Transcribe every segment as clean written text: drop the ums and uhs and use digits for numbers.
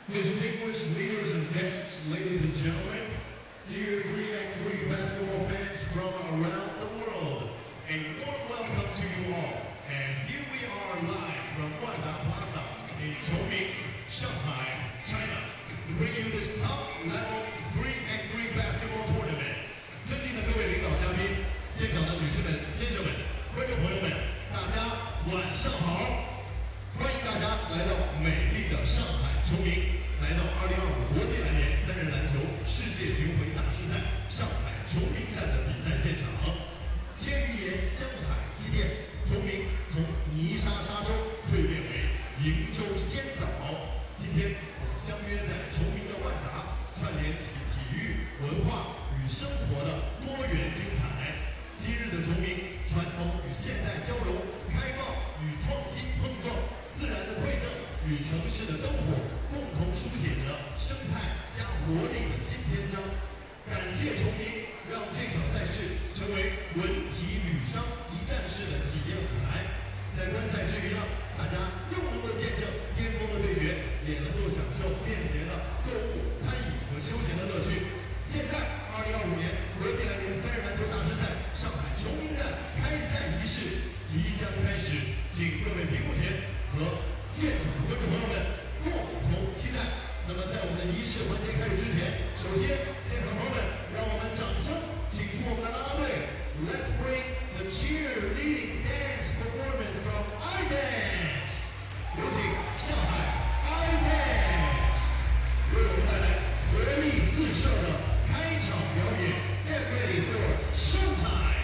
Distinguished leaders and guests, ladies and gentlemen, dear 3x3 basketball fans from around the world, a warm welcome to you all. And here we are live from Ulaanbaatar in Chongming, Shanghai, China, to bring you this top-level 3x3 basketball tournament. 尊敬的各位领导嘉宾，现场的女士们、先生们、观众朋友们，大家晚上好！欢迎大家来到美丽的上海崇明。 来到2025国际篮联3人篮球世界巡回大师赛上海崇明站的比赛现场，千余年江海积淀，崇明从泥沙沙洲蜕变为瀛洲仙岛。今天我们相约在崇明的万达，串联起体育文化与生活的多元精彩。今日的崇明，传统与现代交融，开放与创新碰撞，自然的馈赠与城市的灯火。 共同书写着生态加活力的新篇章。感谢崇明，让这场赛事成为文体旅商一站式的体验舞台。在观赛之余呢，大家又能够见证巅峰的对决，也能够享受便捷的购物、餐饮和休闲的乐趣。现在，2025年国际篮联3人篮球大师赛上海崇明站开赛仪式即将开始，请各位屏幕前和现场的观众朋友们 共同期待。那么，在我们的仪式环节开始之前，首先，现场朋友们，让我们掌声请出我们的啦啦队。Let's bring the cheerleading dance performance from iDance。有请上海 iDance 为我们带来活力四射的开场表演。Get ready for showtime。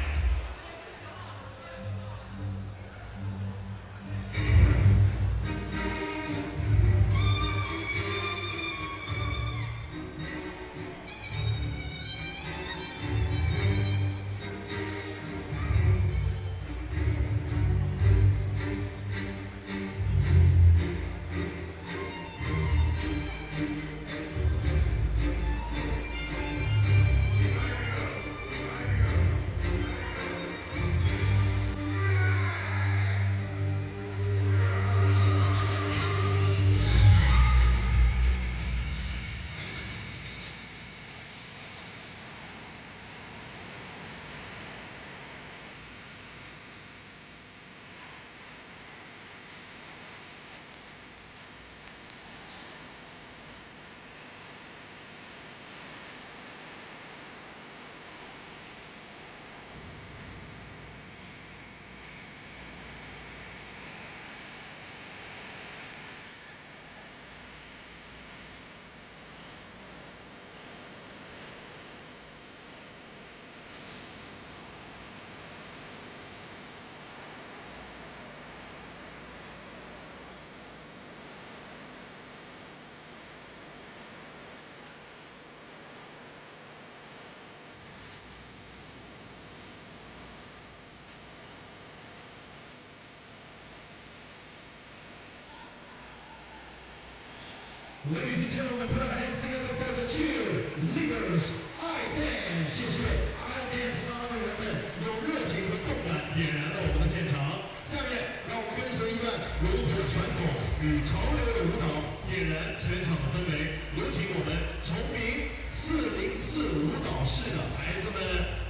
Ladies and gentlemen, put our hands together for the cheerleaders. iDance， 谢谢 iDance 啦啦队员们，用热情和动感点燃了我们的现场。下面，让我们跟随一段融合传统与潮流的舞蹈，点燃全场的氛围。有请我们崇明404舞蹈室的孩子们，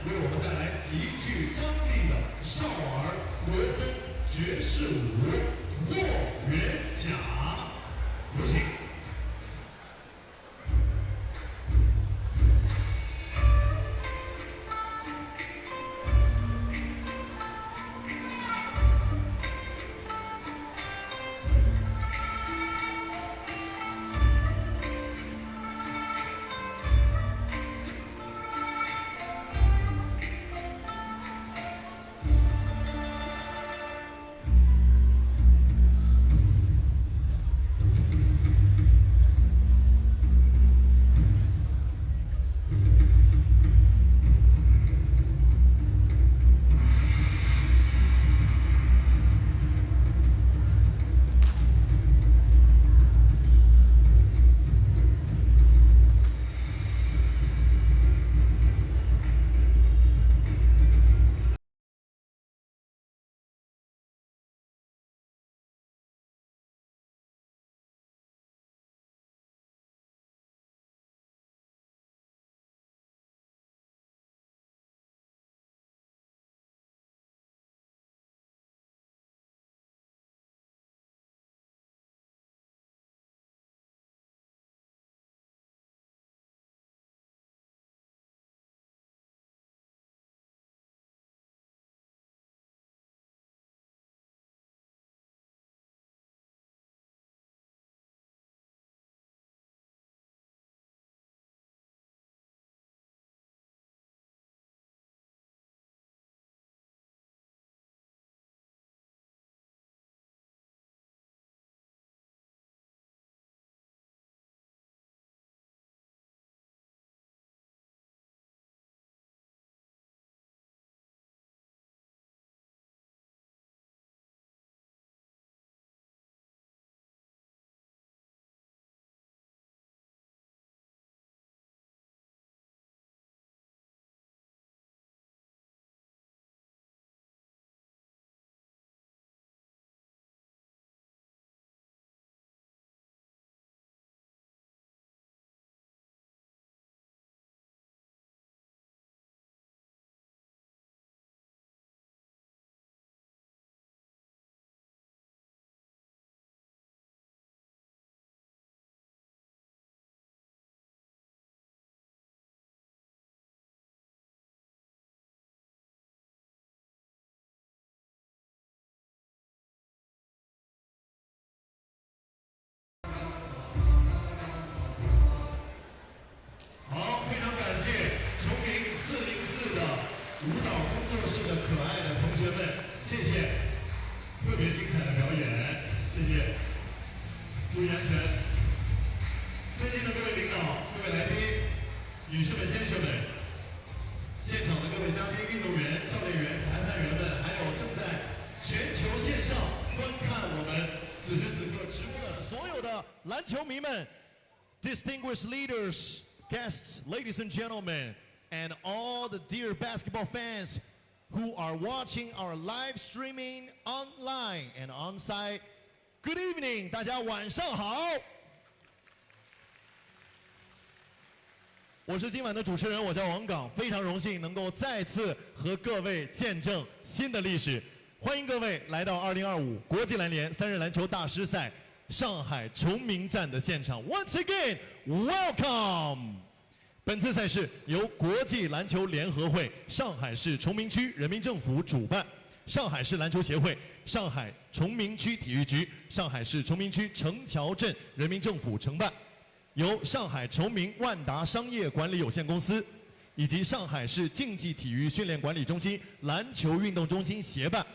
为我们带来极具张力的少儿国风爵士舞《霍元甲》，有请。先生们，现场的各位嘉宾、运动员、教练员、裁判员们，还有正在全球线上观看我们此时此刻直播的所有的篮球迷们 ，distinguished leaders, guests, ladies and gentlemen, and all the dear basketball fans who are watching our live streaming online and on site. Good evening， 大家晚上好。我是今晚的主持人，我叫王岗，非常荣幸能够再次和各位见证新的历史。欢迎各位来到2025国际篮联3人篮球大师赛上海崇明站的现场。Once again, welcome。本次赛事由国际篮球联合会上海市崇明区人民政府主办，上海市篮球协会、上海崇明区体育局、上海市崇明区城桥镇人民政府承办。由上海崇明万达商业管理有限公司以及上海市竞技体育训练管理中心篮球运动中心协办，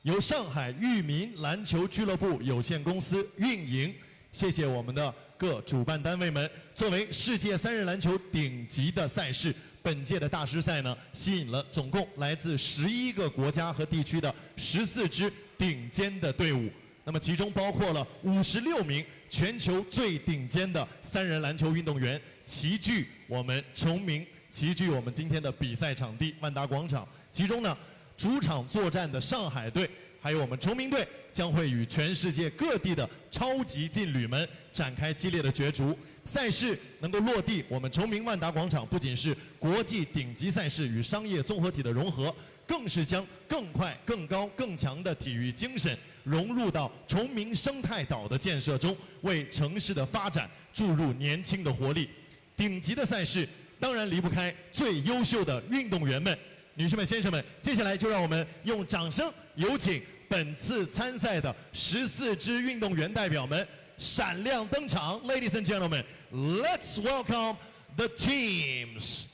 由上海裕民篮球俱乐部有限公司运营。谢谢我们的各主办单位们。作为世界3人篮球顶级的赛事，本届的大师赛呢，吸引了总共来自11个国家和地区的14支顶尖的队伍。那么其中包括了56名全球最顶尖的3人篮球运动员，齐聚我们崇明，齐聚我们今天的比赛场地万达广场。其中呢，主场作战的上海队，还有我们崇明队，将会与全世界各地的超级劲旅们展开激烈的角逐。赛事能够落地我们崇明万达广场，不仅是国际顶级赛事与商业综合体的融合，更是将更快、更高、更强的体育精神融入到崇明生态岛的建设中，为城市的发展注入年轻的活力。顶级的赛事当然离不开最优秀的运动员们。女士们、先生们，接下来就让我们用掌声有请本次参赛的14支运动员代表们闪亮登场。 Ladies and gentlemen, let's welcome the teams.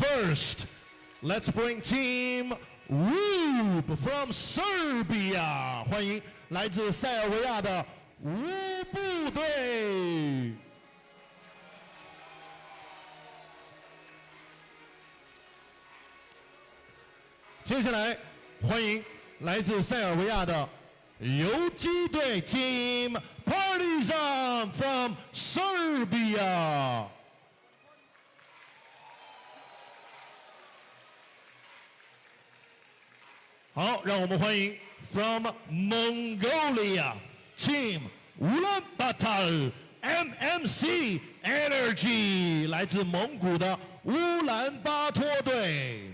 First, let's bring Team Rub from Serbia. 欢迎来自塞尔维亚的乌布队。接下来，欢迎来自塞尔维亚的游击队 Team Partizan from Serbia。好，让我们欢迎 from Mongolia Team Ulaanbaatar MMC Energy， 来自蒙古的乌兰巴托队。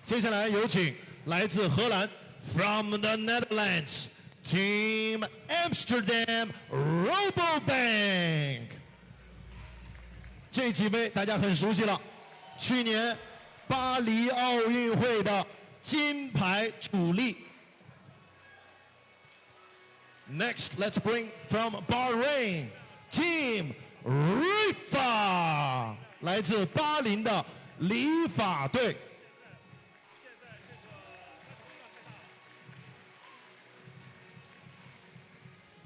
接下来有请来自荷兰 from the Netherlands Team Amsterdam Rabobank。这几位大家很熟悉了，去年巴黎奥运会的金牌主力。Next, let's bring from Bahrain Team Riffa， 来自巴林的理法队。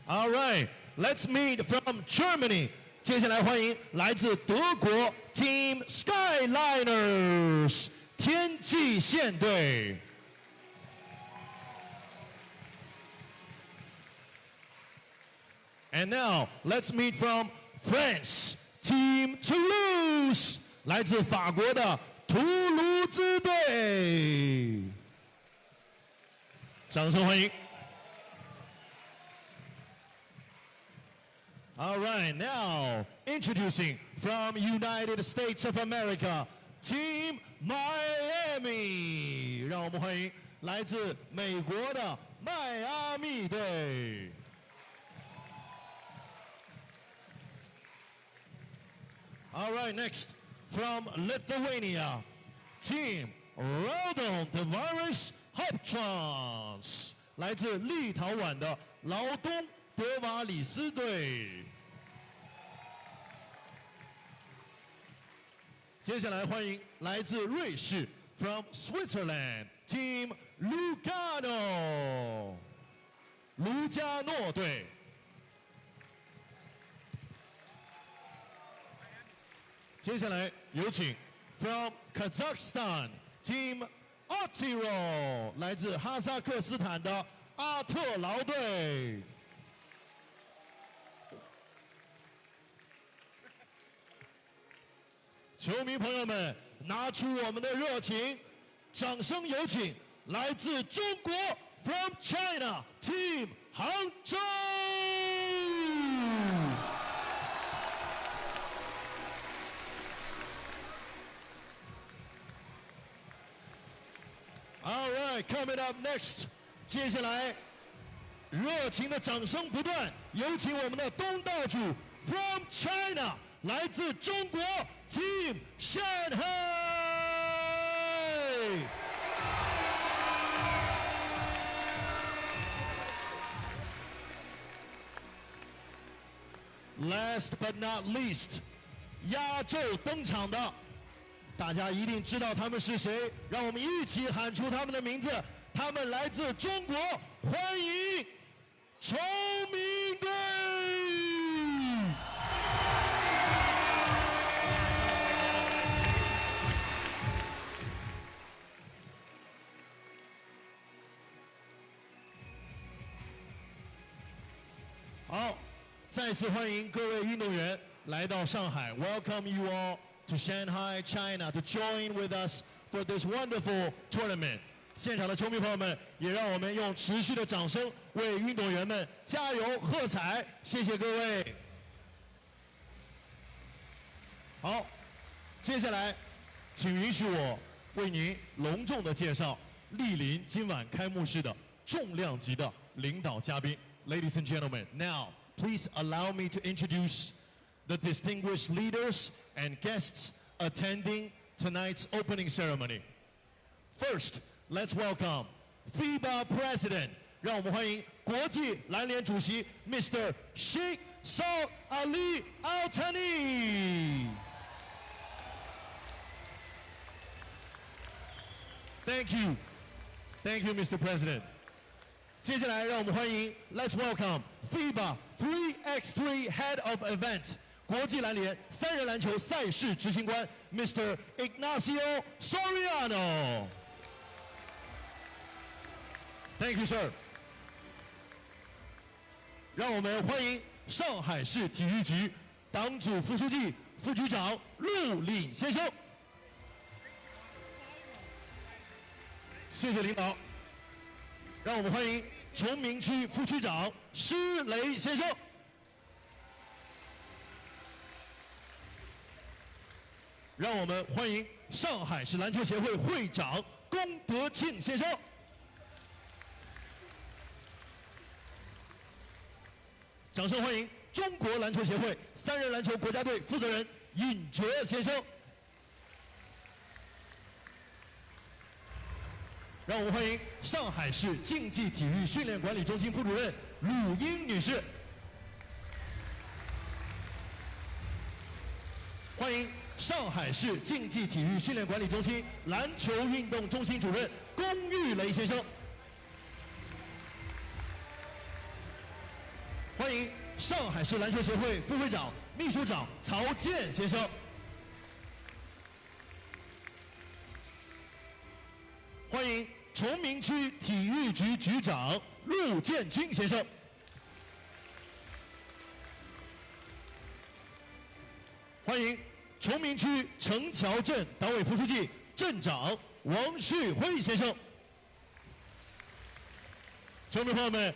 All right, let's meet from Germany. 接下来欢迎来自德国 Team Skyliners 天际线队。And now, let's meet from France Team Toulouse 来自法国的图卢兹队。掌声欢迎。All right, now introducing from United States of America, Team Miami。让我们欢迎来自美国的迈阿密队。All right, next from Lithuania, Team Raudondvaris Hoptrans。来自立陶宛的劳东德瓦里斯队。接下来欢迎来自瑞士 from Switzerland Team Lugano 卢加诺队。接下来有请 from Kazakhstan Team Artiro 来自哈萨克斯坦的阿特劳队。球迷朋友们，拿出我们的热情，掌声有请来自中国 from China Team Hangzhou。All right, coming up next， 接下来热情的掌声不断，有请我们的东道主 from China， 来自中国 Team Shanghai。Last but not least， 压轴登场的。大家一定知道他们是谁，让我们一起喊出他们的名字。他们来自中国，欢迎崇明队。好，再次欢迎各位运动员来到上海 ，Welcome you all to Shanghai, China, to join with us for this wonderful tournament. 现场的球迷朋友们，也让我们用持续的掌声为运动员们加油喝彩，谢谢各位。好，接下来，请允许我为您隆重的介绍莅临今晚开幕式的重量级的领导嘉宾。Ladies and gentlemen, now please allow me to introduce the distinguished leaders and guests attending tonight's opening ceremony. First, let's welcome FIBA President. 让我们欢迎国际篮联主席 Mr. Sheikh Saud Ali Al Thani. Thank you, Mr. President. 接下来让我们欢迎 Let's welcome FIBA 3x3 Head of Event 国际篮联3人篮球赛事执行官 Mr. Ignacio Soriano. Thank you, sir. 让我们欢迎上海市体育局党组副书记、副局长陆岭先生。谢谢领导。让我们欢迎崇明区副区长施雷先生。让我们欢迎上海市篮球协会会长龚德庆先生。掌声欢迎中国篮球协会3人篮球国家队负责人尹哲先生。让我们欢迎上海市竞技体育训练管理中心副主任鲁英女士。欢迎上海市竞技体育训练管理中心篮球运动中心主任龚玉雷先生。欢迎上海市篮球协会副会长、秘书长曹健先生。欢迎崇明区体育局局长陆建军先生。欢迎崇明区城桥镇党委副书记、镇长王旭辉先生。球迷朋友们，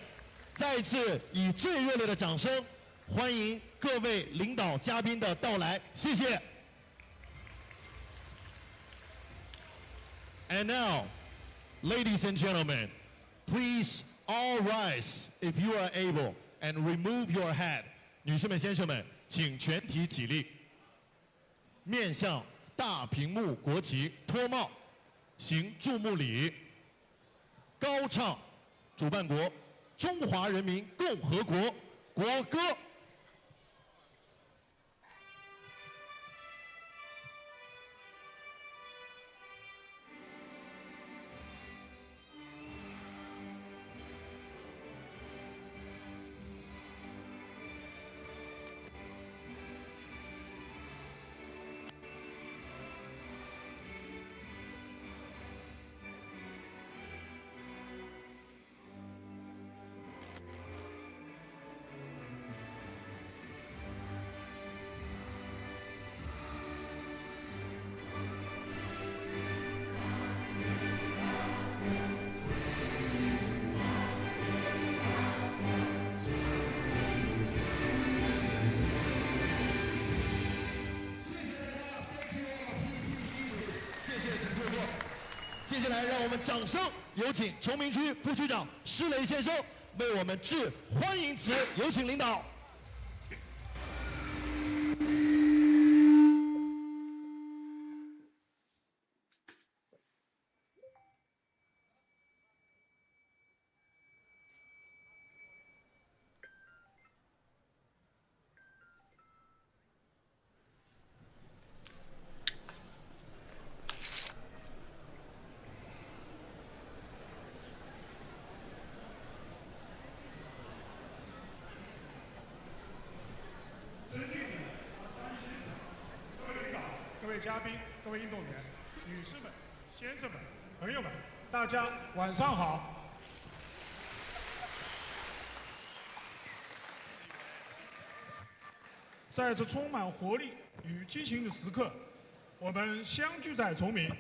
再一次以最热烈的掌声欢迎各位领导嘉宾的到来，谢谢。And now, ladies and gentlemen, please all rise if you are able and remove your hat. 女士们、先生们，请全体起立，面向大屏幕国旗脱帽，行注目礼，高唱主办国中华人民共和国国歌。接下来，让我们掌声有请崇明区副区长施雷先生为我们致欢迎词，有请领导。各位嘉宾、各位运动员、女士们、先生们、朋友们，大家晚上好。在这充满活力与激情的时刻，我们相聚在崇明，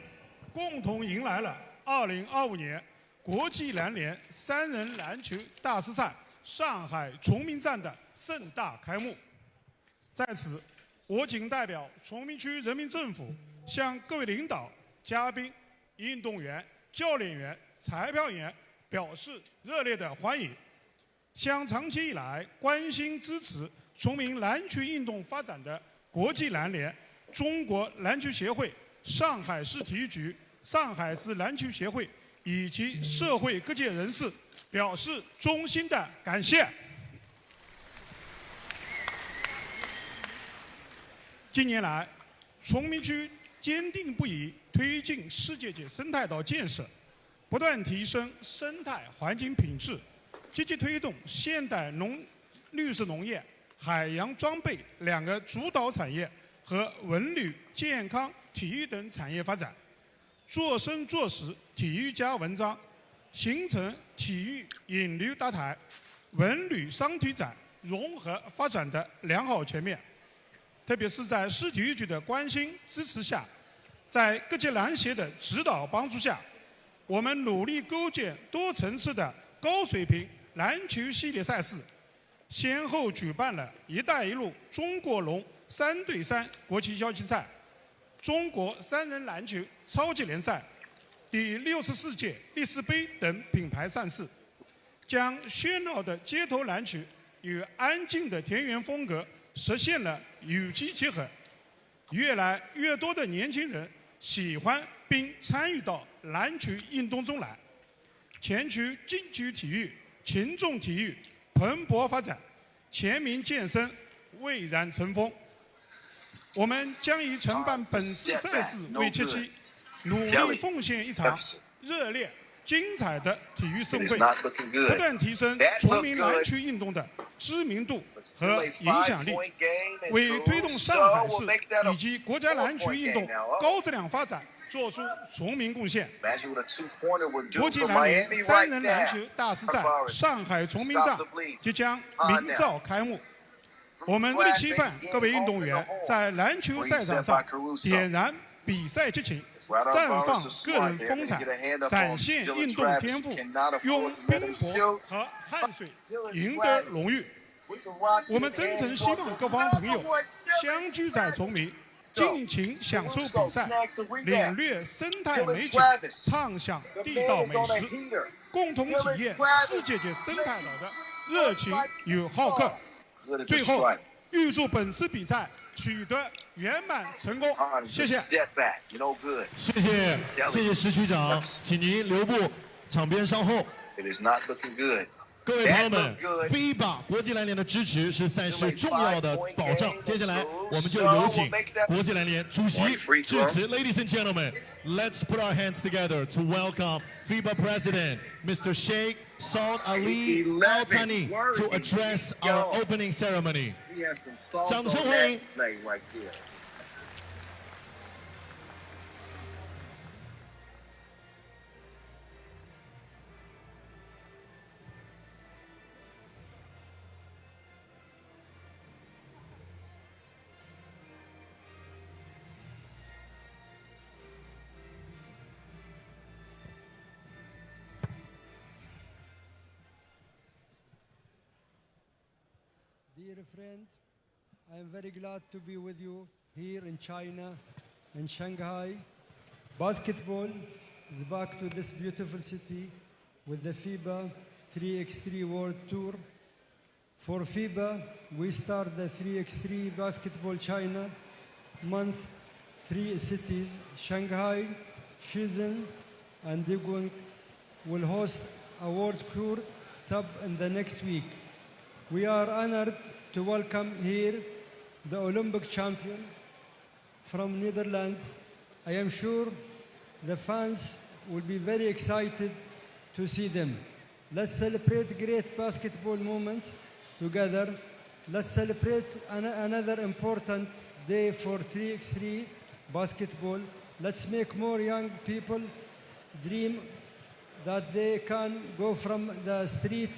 共同迎来了2025年国际篮联3人篮球大师赛上海崇明站的盛大开幕。在此，我谨代表崇明区人民政府向各位领导、嘉宾、运动员、教练员、裁判员表示热烈的欢迎，向长期以来关心支持崇明篮球运动发展的国际篮联、中国篮球协会、上海市体育局、上海市篮球协会以及社会各界人士表示衷心的感谢。近年来，崇明区坚定不移推进世界级生态岛建设，不断提升生态环境品质，积极推动现代绿色农业、海洋装备2个主导产业和文旅、健康、体育等产业发展，做深做实体育加文章，形成体育引流搭台、文旅商体展融合发展的良好全面。特别是在市体育局的关心支持下，在各界篮协的指导帮助下，我们努力构建多层次的高水平篮球系列赛事，先后举办了“一带一路”中国龙3对3国际交际赛、中国3人篮球超级联赛、第64届历史杯等品牌赛事，将喧闹的街头篮球与安静的田园风格实现了有机结合，越来越多的年轻人喜欢并参与到篮球运动中来，全区竞技体育、群众体育蓬勃发展，全民健身蔚然成风。我们将以承办本次赛事为契机，努力奉献一场热烈、精彩的体育盛会，不断提升崇明篮球运动的知名度和影响力，为推动上海市以及国家篮球运动高质量发展做出崇明贡献。国际篮联3人篮球大师赛上海崇明站即将明早开幕。我们热烈期盼各位运动员在篮球赛场上点燃比赛激情，绽放个人风采，展现运动天赋，用拼搏和汗水赢得荣誉。我们真诚希望各方朋友相聚在崇明，尽情享受比赛，领略生态美景，畅享地道美食，共同体验世界级生态岛的热情与好客。最后，预祝本次比赛取得圆满成功，谢谢。谢谢施区长，请您留步，场边稍后。各位朋友们 ，FIBA 国际篮联的支持是赛事重要的保障。接下来，我们就有请国际篮联主席致辞。Ladies and gentlemen, let's put our hands together to welcome FIBA President Mr. Sheikh Saud Ali Al Thani to address our opening ceremony. 掌声欢迎。Dear friend, I am very glad to be with you here in China, in Shanghai. Basketball is back to this beautiful city with the FIBA 3x3 World Tour. For FIBA, we start the 3x3 Basketball China month. 3 cities, Shanghai, Shenzhen, and Daegu will host a World Tour Tab in the next week. We are honored to welcome here the Olympic champion from Netherlands. I am sure the fans will be very excited to see them. Let's celebrate great basketball moments together. Let's celebrate another important day for 3x3 basketball. Let's make more young people dream that they can go from the street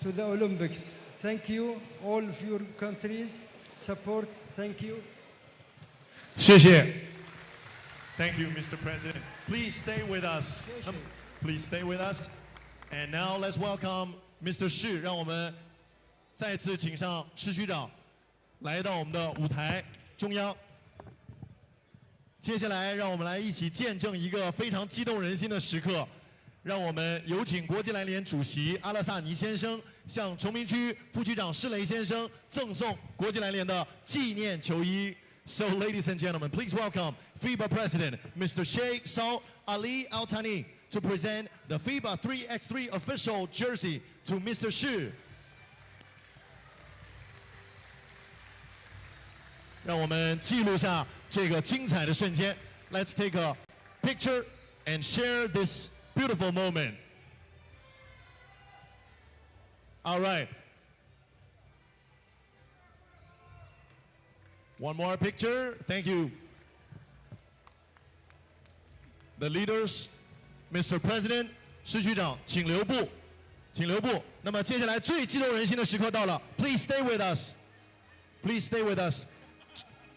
to the Olympics. Thank you, all of your countries support. Thank you. 谢谢。Thank you, Mr. President. Please stay with us. Please stay with us. And now let's welcome Mr. Shi. 让我们再次请上施区长来到我们的舞台中央。接下来，让我们来一起见证一个非常激动人心的时刻。让我们有请国际篮联主席阿勒萨尼先生向崇明区副区长施雷先生赠送国际篮联的纪念球衣。So, ladies and gentlemen, please welcome FIBA President Mr. Sheikh Saud Ali Al Thani to present the FIBA 3x3 official jersey to Mr. Shi. 让我们记录下这个精彩的瞬间。Let's take a picture and share this beautiful moment. All right. One more picture. Thank you. The leaders, Mr. President, 施区长，请留步，请留步。那么接下来最激动人心的时刻到了。Please stay with us. Please stay with us.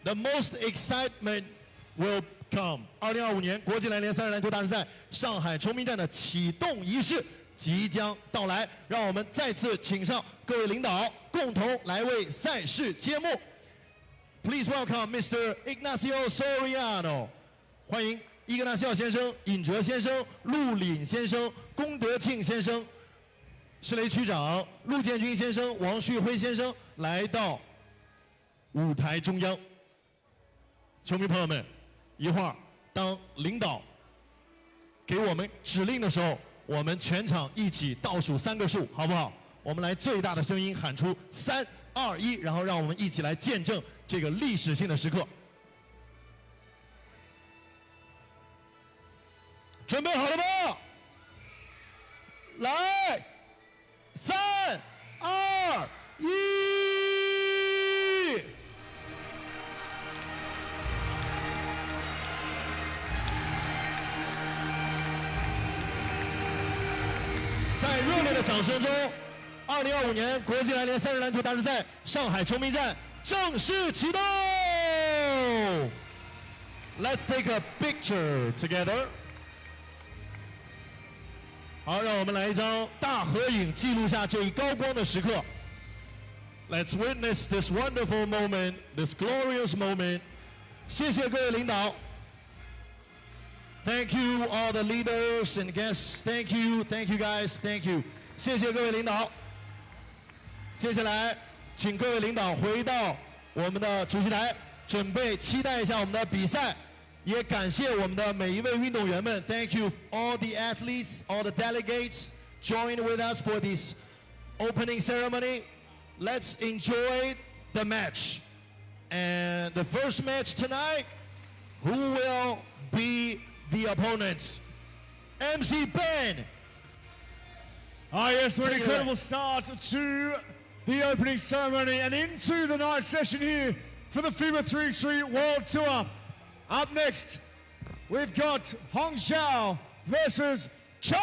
The most excitement will come. 2025年国际篮联3人篮球大师赛上海崇明站的启动仪式即将到来，让我们再次请上各位领导，共同来为赛事揭幕。Please welcome Mr. Ignacio Soriano. 欢迎伊格纳西奥先生、尹哲先生、陆凛先生、龚德庆先生、施雷区长、陆建军先生、王旭辉先生来到舞台中央。球迷朋友们，一会儿当领导给我们指令的时候，我们全场一起倒数3个数，好不好？我们来最大的声音喊出3、2、1，然后让我们一起来见证这个历史性的时刻。准备好了吗？来，3、2、1。在热烈的掌声中，2025年国际篮联3人篮球大师赛上海崇明站正式启动。Let's take a picture together. 好，让我们来一张大合影，记录下这一高光的时刻。Let's witness this wonderful moment, this glorious moment. 谢谢各位领导。Thank you all the leaders and guests. Thank you guys. Thank you. 谢谢各位领导。接下来，请各位领导回到我们的主席台，准备期待一下我们的比赛。也感谢我们的每一位运动员们。Thank you all the athletes, all the delegates join with us for this opening ceremony. Let's enjoy the match. And the first match tonight, who will be the opponents? MC Ben. Yes, an incredible start to the opening ceremony and into the night session here for the FIBA 3x3 World Tour. Up next, we've got Hangzhou versus Chongming.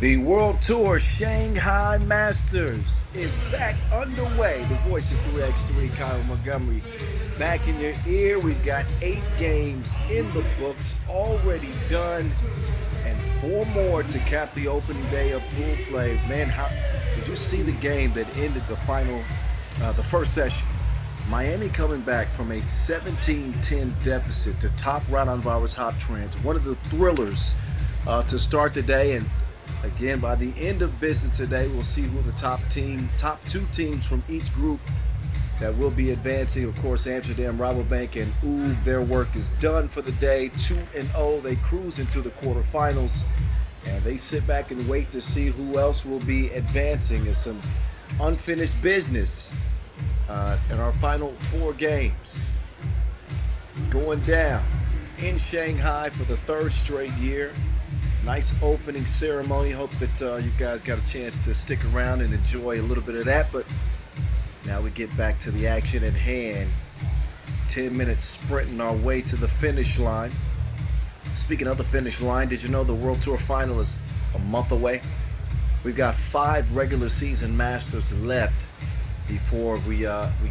The World Tour Shanghai Masters is back underway. The voice of 3x3, Kyle Montgomery, back in your ear. We've got 8 games in the books already done, and 4 more to cap the opening day of pool play. Man, how did you see the game that ended the first session? Miami coming back from a 17-10 deficit to top Raudondvaris Hoptrans. One of the thrillers to start the day. And again, by the end of business today, we'll see who the top 2 teams from each group that will be advancing. Of course, Amsterdam, Rabobank, and their work is done for the day. 2-0, they cruise into the quarterfinals, and they sit back and wait to see who else will be advancing. There's some unfinished business in our final 4 games. It's going down in Shanghai for the 3rd straight year. Nice opening ceremony. Hope that you guys got a chance to stick around and enjoy a little bit of that. But now we get back to the action at hand. 10 minutes sprinting our way to the finish line. Speaking of the finish line, did you know the World Tour final is a month away? We've got 5 regular season Masters left before we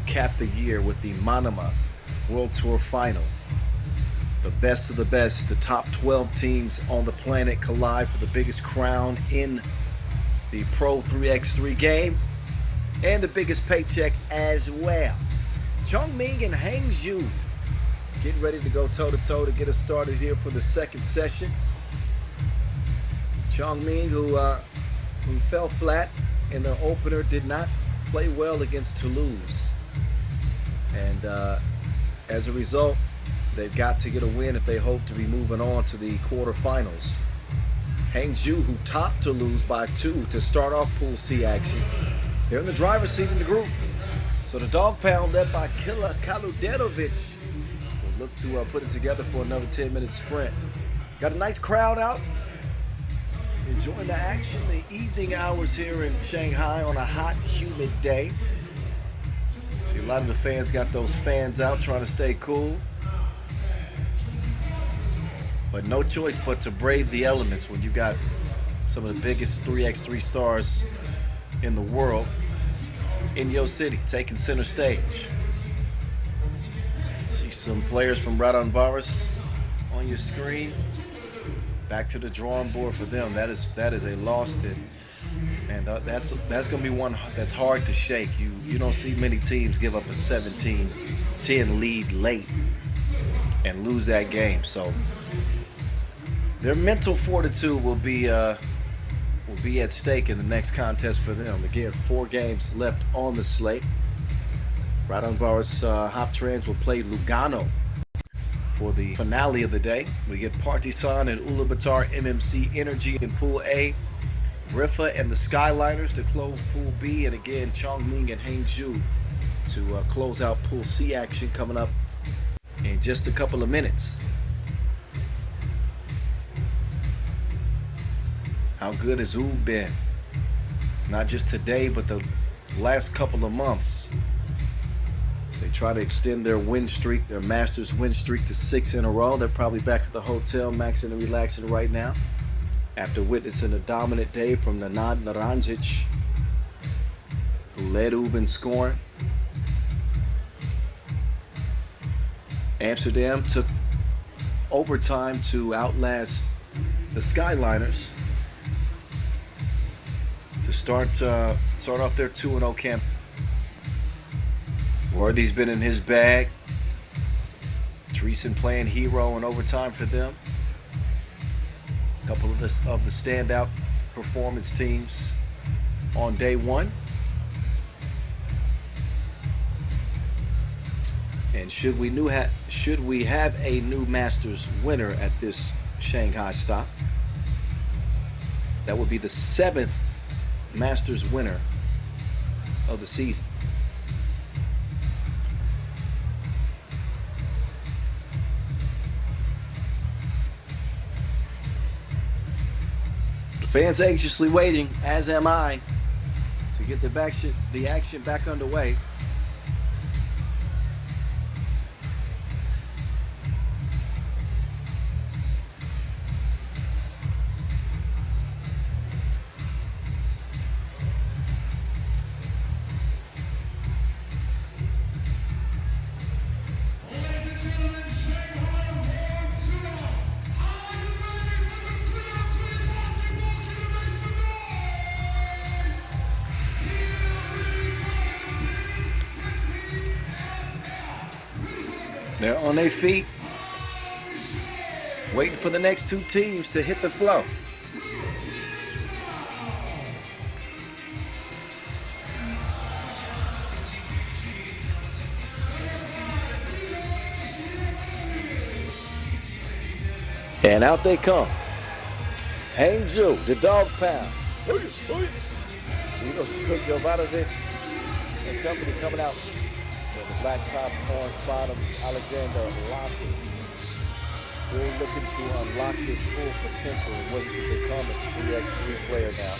cap the year with the Manama World Tour final. The best of the best, the top 12 teams on the planet collide for the biggest crown in the Pro 3x3 game and the biggest paycheck as well. Chongming and Hangzhou getting ready to go toe-to-toe to get us started here for the 2nd session. Chongming, who fell flat in the opener, did not play well against Toulouse. And as a result, they've got to get a win if they hope to be moving on to the quarterfinals. Hangzhou, who topped Toulouse by 2 to start off Pool C action, they're in the driver's seat in the group. So the dog pound led by Killa Kaluderovic will look to put it together for another 10-minute sprint. Got a nice crowd out, enjoying the action, the evening hours here in Shanghai on a hot, humid day. See, a lot of the fans got those fans out trying to stay cool. But no choice but to brave the elements when you got some of the biggest 3x3 stars in the world in your city taking center stage. See some players from Raudondvaris on your screen. Back to the drawing board for them. That is a loss and that's going to be one that's hard to shake. You don't see many teams give up a 17-10 lead late and lose that game. So their mental fortitude will be at stake in the next contest for them. Again, 4 games left on the slate. Raudondvaris Hoptrans will play Lugano for the finale of the day. We get Partizan and Ulaanbaatar MMC Energy in Pool A. Riffa and the Skyliners to close Pool B. And again, Chongming and Hangzhou to close out Pool C action coming up in just a couple of minutes. How good has been? Not just today, but the last couple of months. As they try to extend their win streak, their Masters win streak to 6 in a row. They're probably back at the hotel, maxing and relaxing right now, after witnessing a dominant day from Nenad Naranjic, who led in scoring. Amsterdam took overtime to outlast the Skyliners to start off their 2-0 camp. Worthy's been in his bag. Dreesen playing hero in overtime for them. A couple of the standout performance teams on day 1. And should we have a new Masters winner at this Shanghai stop, that would be the 7th Masters winner of the season. The fans anxiously waiting, as am I, to get the action back underway. They're on their feet, waiting for the next two teams to hit the flow. And out they come. Hangzhou, the dog pound. Ulaanbaatar and company coming out. The black top, orange bottom, Alexander Locke. Still looking to unlock his full potential and what he can become as a 3x3 player now.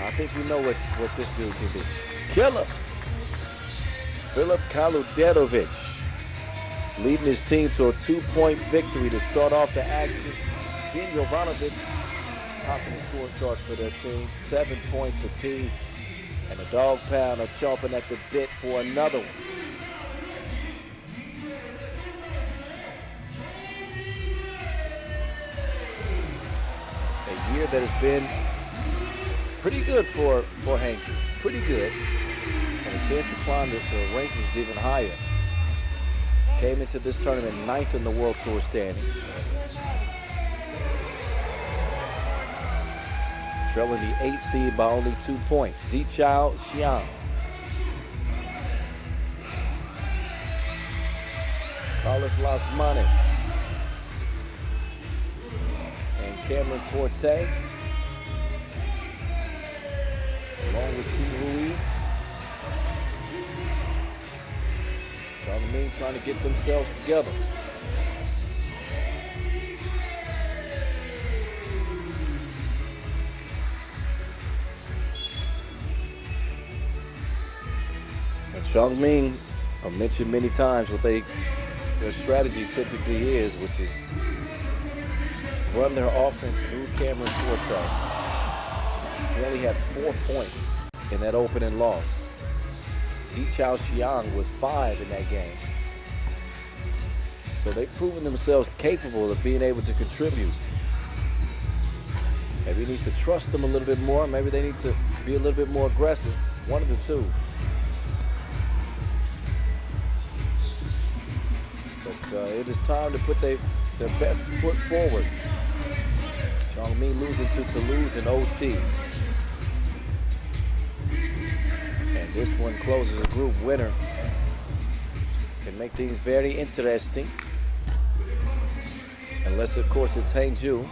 I think we know what this dude can be. Killer! Filip Kaluderovic leading his team to a 2-point victory to start off the action. Jovanovic topping the scorecard for their team. 7 points apiece. And the dog pound are chomping at the bit for another one. A year that has been pretty good for Hangzhou. Pretty good. And a chance to climb the rankings even higher. Came into this tournament 9th in the World Tour standings. Trailing the 8th seed by only 2 points. Zichao Xiang. Carlos Lasmanes. And Cameron Forte. Along with Xi Hui. Chongming trying to get themselves together. And Chongming, I've mentioned many times what their strategy typically is, which is run their offense through Cameron Forte. He only had 4 points in that opening loss. Zichao Xiang with 5 in that game. So they've proven themselves capable of being able to contribute. Maybe he needs to trust them a little bit more. Maybe they need to be a little bit more aggressive. One of the two. But it is time to put their best foot forward. Chongming losing to Toulouse in OT. And this one closes a group winner. Can make things very interesting. Unless, of course, it's Hangzhou,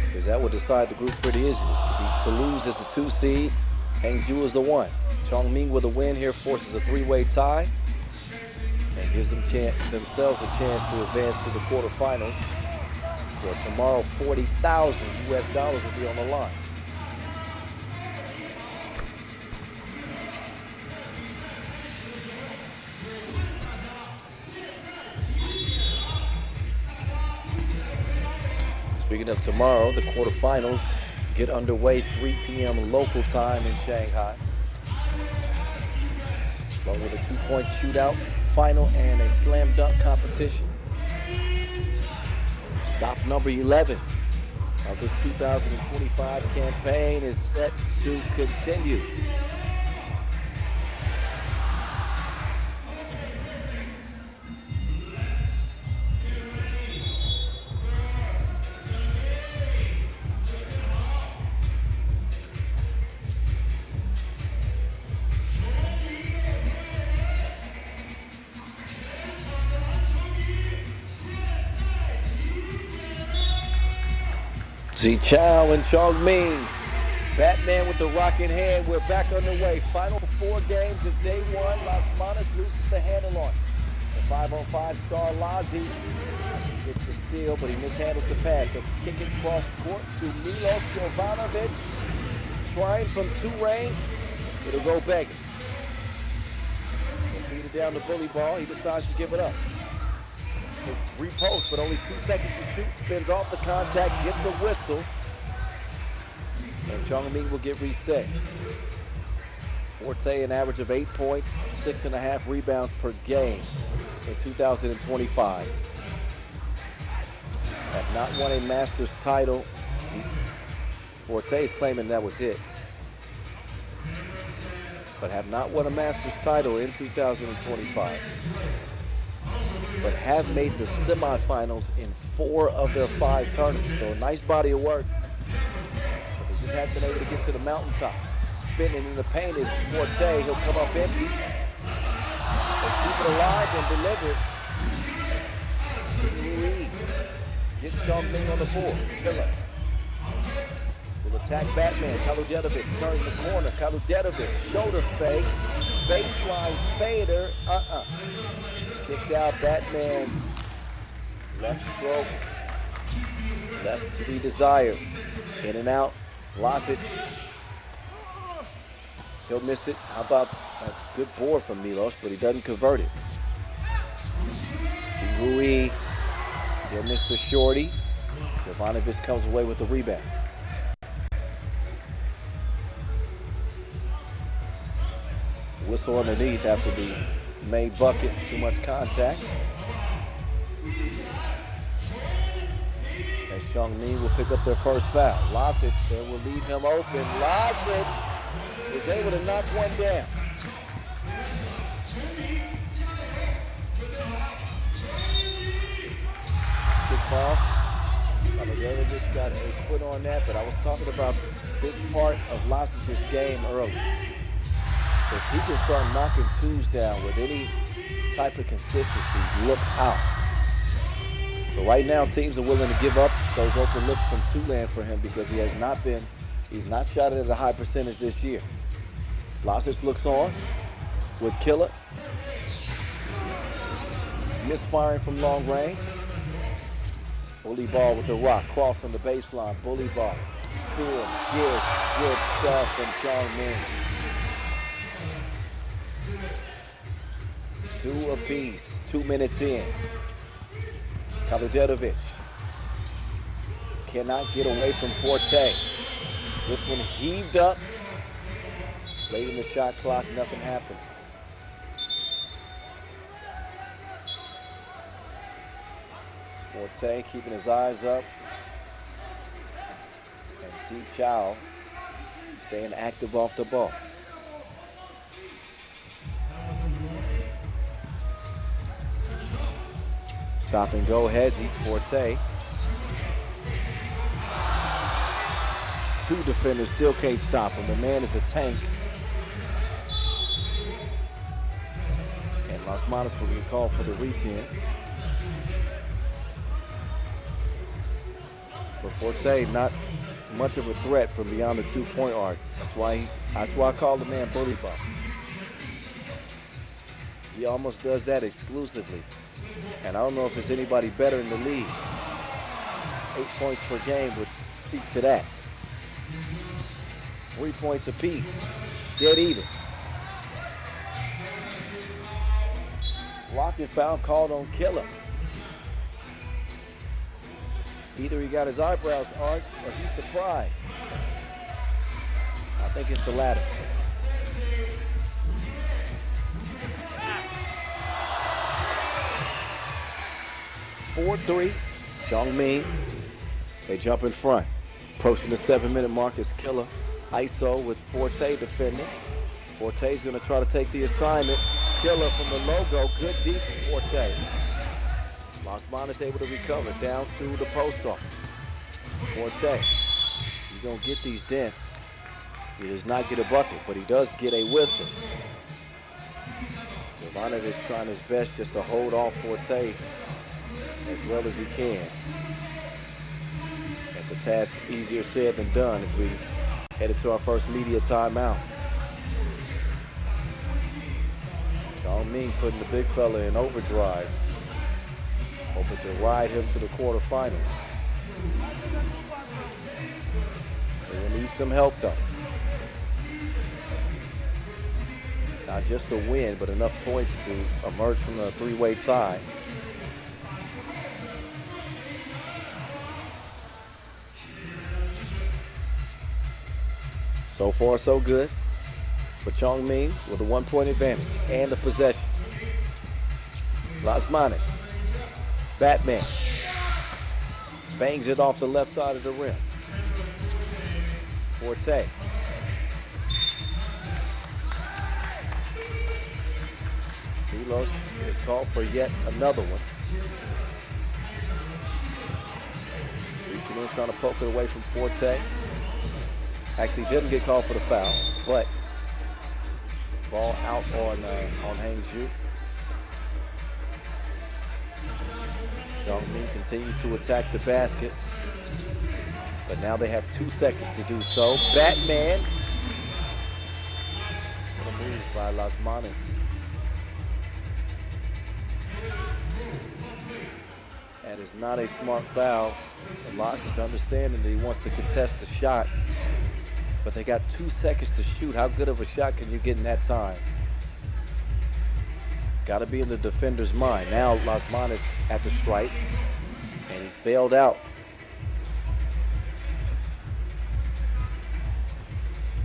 because that will decide the group pretty easily. Toulouse is the 2 seed. Hangzhou is the 1. Chongming with a win here forces a 3-way tie and gives themselves a chance to advance to the quarterfinals. For tomorrow, $40,000 US will be on the line. Speaking of tomorrow, the quarterfinals get underway 3 p.m. local time in Shanghai. Along with a 2-point shootout final and a slam dunk competition. Stop number 11 of this 2025 campaign is set to continue. Zichao and Chongming. Batman with the rock in hand. We're back underway. Final 4 games of day 1. Lasmanes loses the handle on. The 5-on-5 star Lazi gets the steal, but he mishandles the pass. The kick it across court to Milos Jovanovic. Trying from 2 range. It'll go begging. He'll feed it down the bully ball. He decides to give it up. Repost, but only 2 seconds to shoot. Spins off the contact, gets the whistle. And Chongming will get reset. Forte an average of 8 points, 6.5 rebounds per game in 2025. Have not won a Masters title. Forte is claiming that was it. But have not won a Masters title in 2025. but have made the semifinals in 4 of their 5 tournaments. So a nice body of work. But they just haven't been able to get to the mountaintop. Spinning in the paint is Forte. He'll come up empty. They keep it alive and deliver it. Get Chongming on the board. Killer will attack Batman. Kaludetovic turns the corner. Kaludetovic, shoulder fake. Baseline fader. Kicked out. Batman. Left stroke. Left to be desired. In and out. Losic. He'll miss it. How about a good board from Milos, but he doesn't convert it. Rui. He'll miss the shorty. Jovanovic comes away with the rebound. Whistle underneath after the main bucket. Too much contact. And Chongming will pick up their first foul. Losic will leave him open. Losic is able to knock one down. Kick-off. Kaludetovic got a foot on that, but I was talking about this part of Losic's game earlier. If he can start knocking twos down with any type of consistency, look out. But right now, teams are willing to give up those open looks from Tulane for him because he's not shot it at a high percentage this year. Losic looks on with Killer. Misfiring from long range. Bully ball with the rock, cross on the baseline, bully ball. Spin, good stuff from Chongming. 2 apiece, 2 minutes in. Kaludetovic cannot get away from Forte. This one heaved up. Late in the shot clock, nothing happened. Forte keeping his eyes up. And see Chow staying active off the ball. Stop and go Hezzy, Forte. 2 defenders still can't stop him. The man is the tank. And Las Manos will be called for the reach-in. But Forte, not much of a threat from beyond the 2-point arc. That's why I call the man bully ball. He almost does that exclusively. And I don't know if there's anybody better in the league. 8 points per game would speak to that. 3 points apiece. Dead even. Blocking foul called on Killer. Either he got his eyebrows arched or he's surprised. I think it's the latter. (4-3), Chongming. They jump in front. Approaching the 7-minute mark is Killer. ISO with Forte defending. Forte's going to try to take the assignment. Killer from the logo. Good deep from Forte. Las Manos able to recover down through the post office. Forte. He's going to get these dents. He does not get a bucket, but he does get a whistle. Jovanovic is trying his best just to hold off Forte as well as he can. That's a task easier said than done as we headed to our first media timeout. Chongming putting the big fella in overdrive, hoping to ride him to the quarterfinals. They will need some help though. Not just a win, but enough points to emerge from a 3-way tie. So far, so good for Chongming with a 1-point advantage and the possession. Las Manos. Batman. Bangs it off the left side of the rim. Forte. Milos is called for yet another one. Reaching in, trying to poke it away from Forte. Actually didn't get called for the foul, but ball out on Hangzhou. Chongming continue to attack the basket, but now they have 2 seconds to do so. Batman. What a move by Ulaanbaatar. That is not a smart foul. A lot is understanding that he wants to contest the shot, but they got 2 seconds to shoot. How good of a shot can you get in that time? Got to be in the defender's mind. Now Ulaanbaatar is at the stripe, and he's bailed out.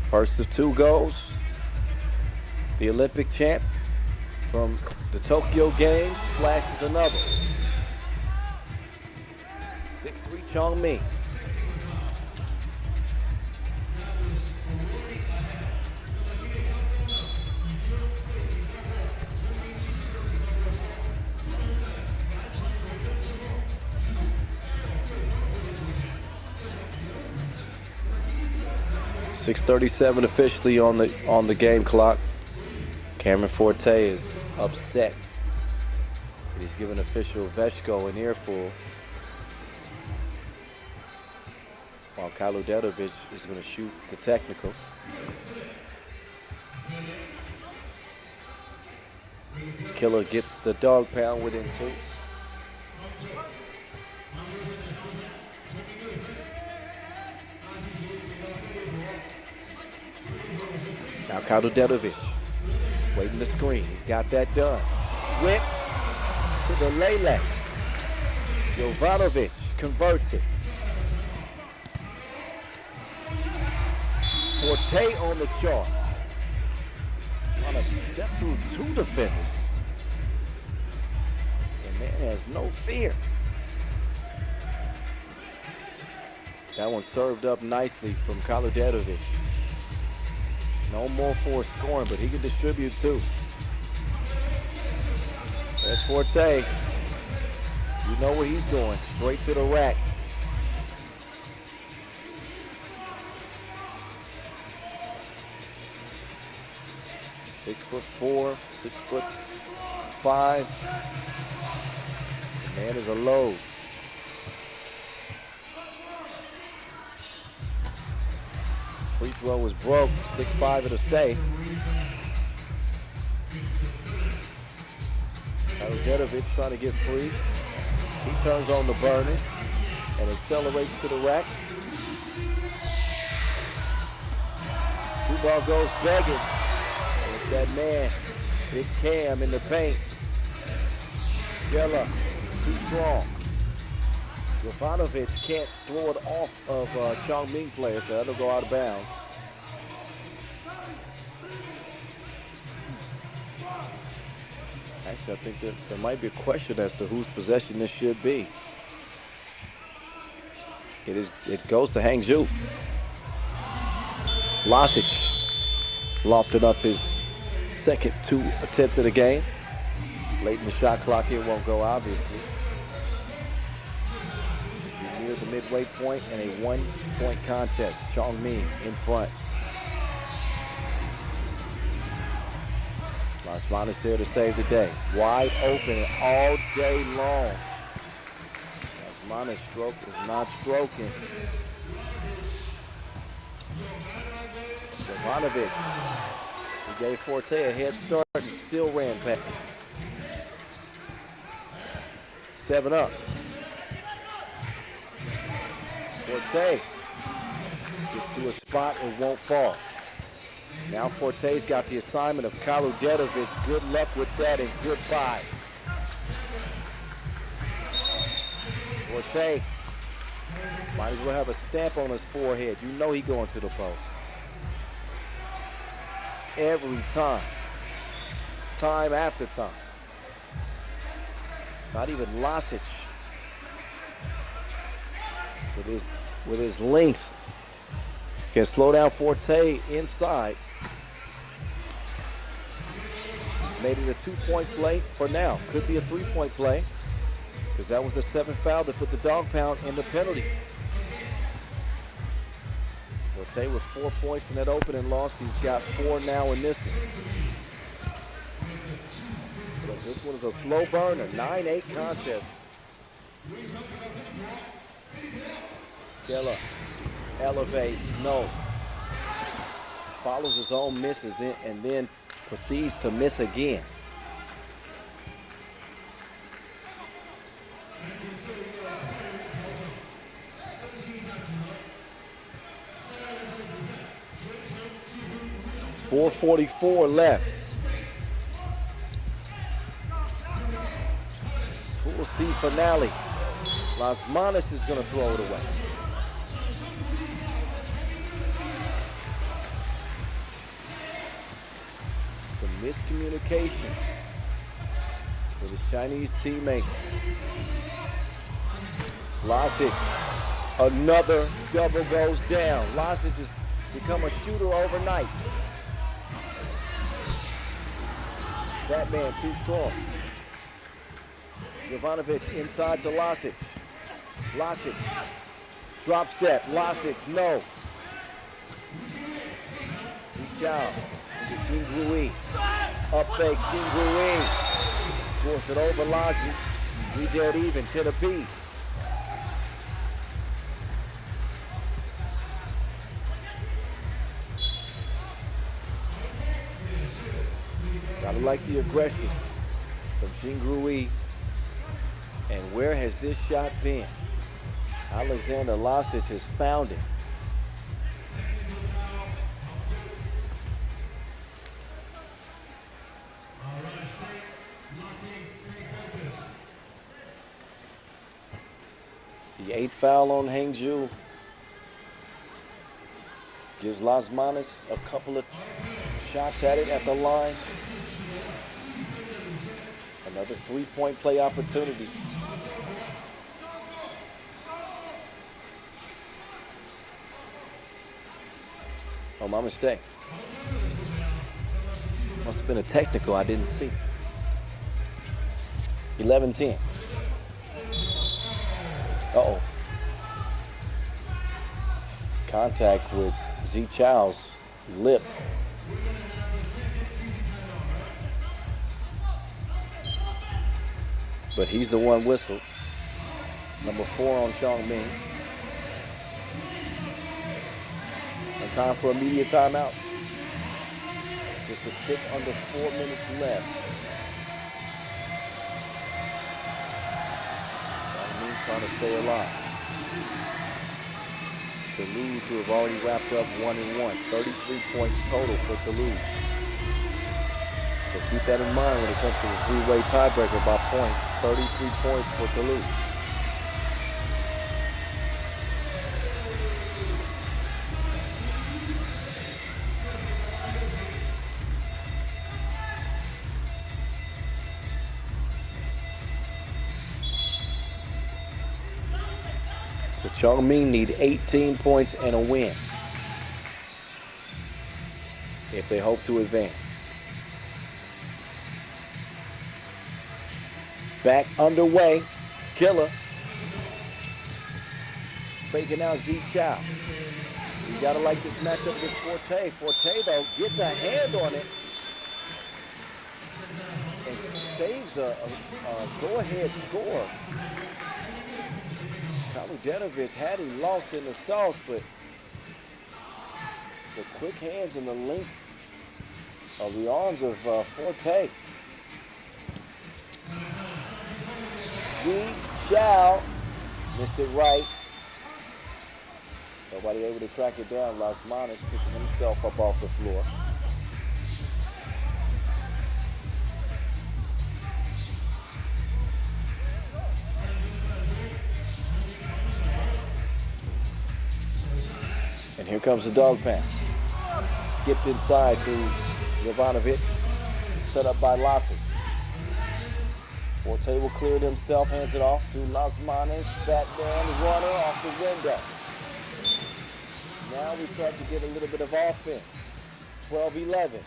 First of 2 goals. The Olympic champ from the Tokyo Games flashes another. 6'3" Chongming. .6:37 officially on the game clock. Cameron Forte is upset. He's given official Veshko an earful, while Kaluderovic is going to shoot the technical. Killer gets the dog pound within 2. Now Kaluderovic waiting the screen. He's got that done. Whip to the Lele. Jovanovic converts it. Forte on the charge. Trying to step through 2 defenders. The man has no fear. That one served up nicely from Kaluderovic. No more forced scoring, but he can distribute too. There's Forte. You know where he's going. Straight to the rack. .6'4", 6'5". The man is a load. Free throw was broke. 6'5" it'll stay. Kaluderovic trying to get free. He turns on the burner and accelerates to the rack. 2 ball goes begging. And it's that man, Big Cam in the paint. Gela, too strong. Jovanovic can't throw it off of Chongming players, so that'll go out of bounds. Actually, I think that there might be a question as to whose possession this should be. It goes to Hangzhou. Lasic lofted up his second 2 attempt of the game. Late in the shot clock, it won't go, obviously. Near the midway point and a 1-point contest. Chongming in front. Ulaanbaatar's there to save the day. Wide open all day long. Ulaanbaatar's stroke is not stroking. Jovanovic. He gave Forte a head start and still ran past. 7 up. Forte gets to a spot and won't fall. Now Forte's got the assignment of Kaluderovic. Good luck with that and goodbye. Forte might as well have a stamp on his forehead. You know he going to the post. Every time. Time after time. Not even Lasic with his length can slow down Forte inside. Made it a 2-point play for now. Could be a 3-point play. because that was the 7th foul that put the dog pound in the penalty. Forte with 4 points in that opening loss. He's got 4 now in this one. But this one is a slow burner, 9-8 contest. Keller elevates, no. Follows his own misses and then proceeds to miss again. .444 left. Full speed finale. Las Manos is going to throw it away. Some miscommunication for the Chinese teammates. Lastic, another double goes down. Lastic has become a shooter overnight. That man too strong. Jovanovic inside to Lastic. Lastic, drop step. Lastic, no. Zichao to Jingrui. Up fake, Jingrui. Force it over Lastic. We dead even to the beat. Gotta like the aggression from Jingrui. And where has this shot been? Alexander Lastic has found it. The 8th foul on Hangzhou gives Las Manos a couple of shots at it at the line. Another 3-point play opportunity. Oh, my mistake. Must have been a technical I didn't see. 11-10. Uh-oh. Contact with Zichao's lip. But he's the one whistled. Number 4 on Chongming. And time for immediate timeout. Just a tick under 4 minutes left. Chongming trying to stay alive. Toulouse, who have already wrapped up 1-1. 33 points total for Toulouse. So keep that in mind when it comes to the 3-way tiebreaker by points. 33 points for Toulouse. So Chongming need 18 points and a win if they hope to advance. Back underway. Killer. Faking out Zichao. You gotta like this matchup with Forte. Forte, though, gets a hand on it and saves a go-ahead score. Kaludenovic had him lost in the sauce, but the quick hands and the length of the arms of Forte. Zichao missed it right. Nobody able to track it down. Las Manos picking himself up off the floor. And here comes the dog pound. Skipped inside to Jovanovic. Set up by Lastic. Forte will clear it himself, hands it off to Las Manos. Batman runner off the window. Now we start to get a little bit of offense. 12-11.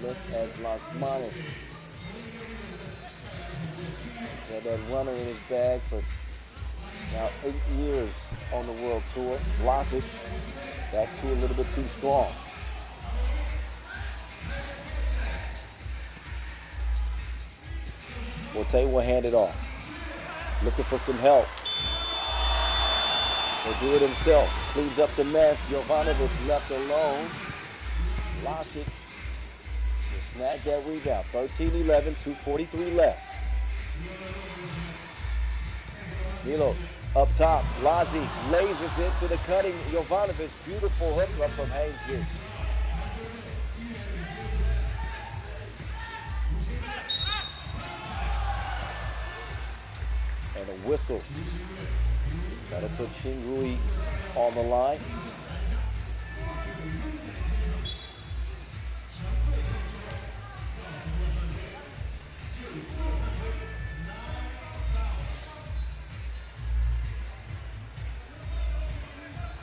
look at Las Manos. He's had that runner in his bag for now 8 years on the World Tour. Vlasic, that too a little bit too strong. Forte will hand it off. Looking for some help. He'll do it himself. Cleans up the mess. Jovanovic left alone. Vlasic will snag that rebound. 13-11, 2:43 left. Milos up top. Lazi lasers it to the cutting. Jovanovic, beautiful hook up from Hangzhou. And a whistle. That'll put Xingrui on the line.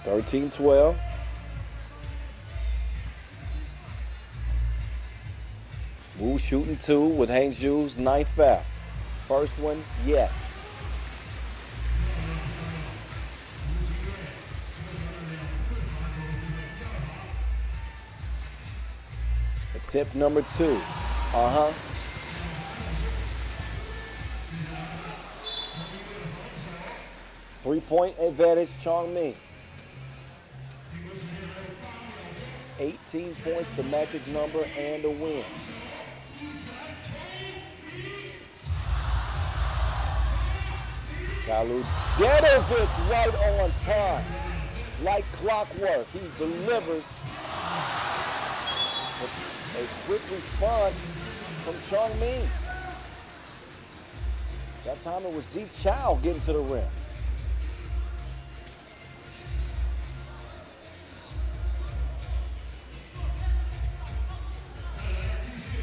(13-12). Wu shooting 2 with Hangzhou's 9th foul. First one, yes. Tip number 2. Three-point advantage, Chongming. 18 points, the magic number, and a win. Ulaanbaatar right on time. Like clockwork, he delivers. A quick response from Chongming. That time it was Zeke Chow getting to the rim.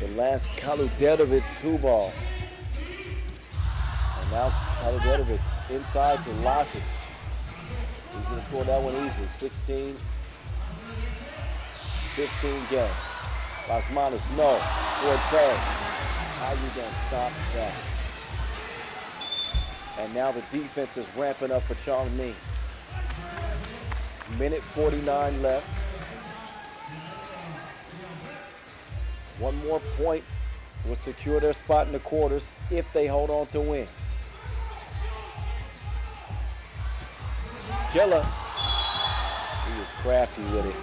The last Ulaanbaatar 2 ball. And now Ulaanbaatar inside to Vlasic. He's going to score that one easily. 16-15 game. Las Manos, no. Forte. How you going to stop that? And now the defense is ramping up for Chongming. Minute 49 left. One more point will secure their spot in the quarters if they hold on to win. Killer. He is crafty with it.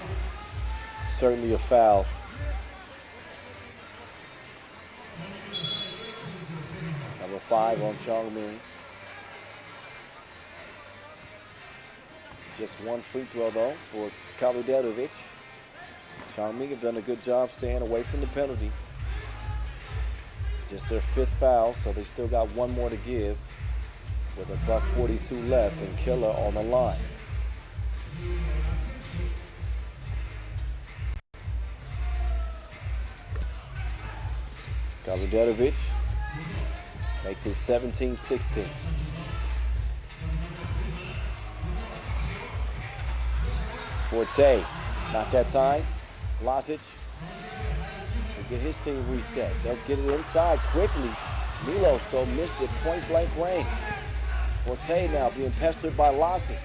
Certainly a foul. Number 5 on Chongming. Just one free throw though for Ulaanbaatar. Chongming have done a good job staying away from the penalty. Just their 5th foul, so they still got one more to give with $1:42 left and Killer on the line. Ulaanbaatar makes it 17-16. Forte, not that time. Vlasic will get his team reset. They'll get it inside quickly. Milos though missed it point blank range. Forte now being pestered by Vlasic.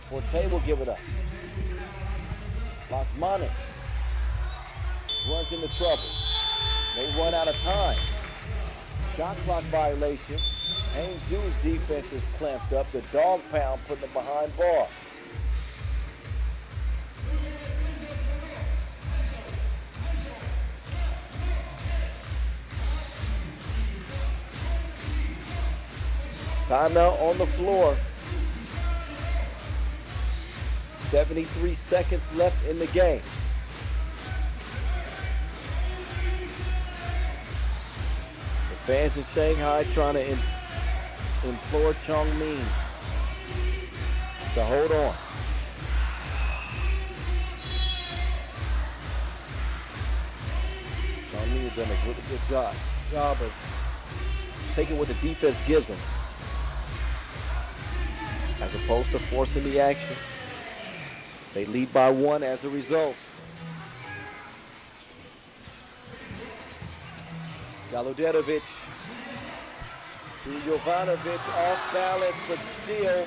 Forte will give it up. Las Manos runs into trouble. They run out of time. Shot clock violation. Hangzhou's defense is clamped up. The dog pound putting them behind bars. Timeout on the floor. 73 seconds left in the game. The fans in Shanghai trying to implore Chongming to hold on. Chongming has done a really good job of taking what the defense gives them, as opposed to forcing the action. They lead by 1 as a result. Kaludetovic to Jovanovic, off balance, but still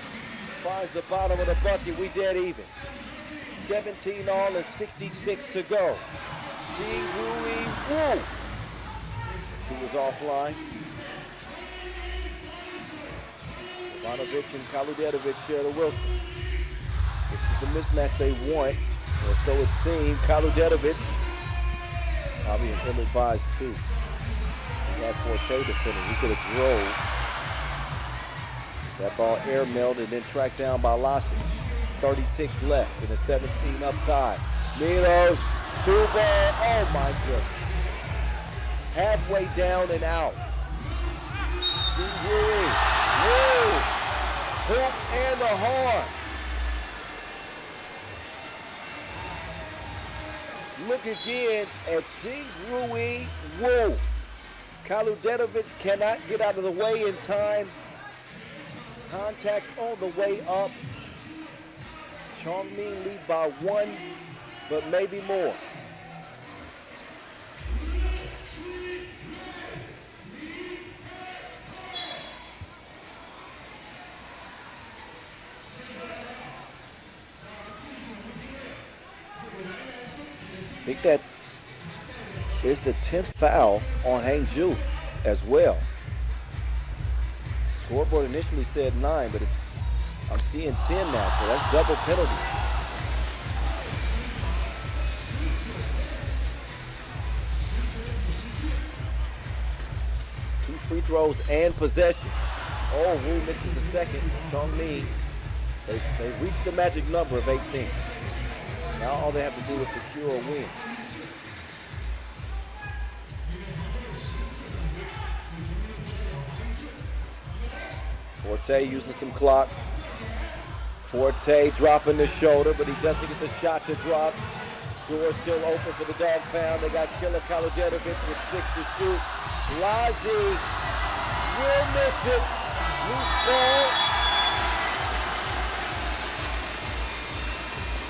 finds the bottom of the bucket. We dead even. 17 all and 66 to go. Jing-Rui Wu, who was offline. Jovanovic and Kaludetovic share the Wilson. This is the mismatch they want, or so it seemed. Kaludetovic, probably an ill-advised too. He had Forte defending. He could have drove. That ball air-mailed and then tracked down by Lastic. 36 left and a 17 up tie. Milos, two ball, oh my goodness. Halfway down and out. Jing-Rui, Wu, hoop and the horn. Look again at Jing-Rui Wu. Kaludetovic cannot get out of the way in time. Contact on the way up. Chongming lead by 1, but maybe more. I think that is the 10th foul on Hangzhou as well. Scoreboard initially said 9, but I'm seeing 10 now, so that's double penalty. Two free throws and possession. Oh, Wu misses the second. Chongming, they reached the magic number of 18. Now all they have to do is secure a win. Forte using some clock. Forte dropping the shoulder, but he doesn't get the shot to drop. Door still open for the dog pound. They got Killer Kaludetovic with 6 to shoot. Lazi will miss it. Loose ball.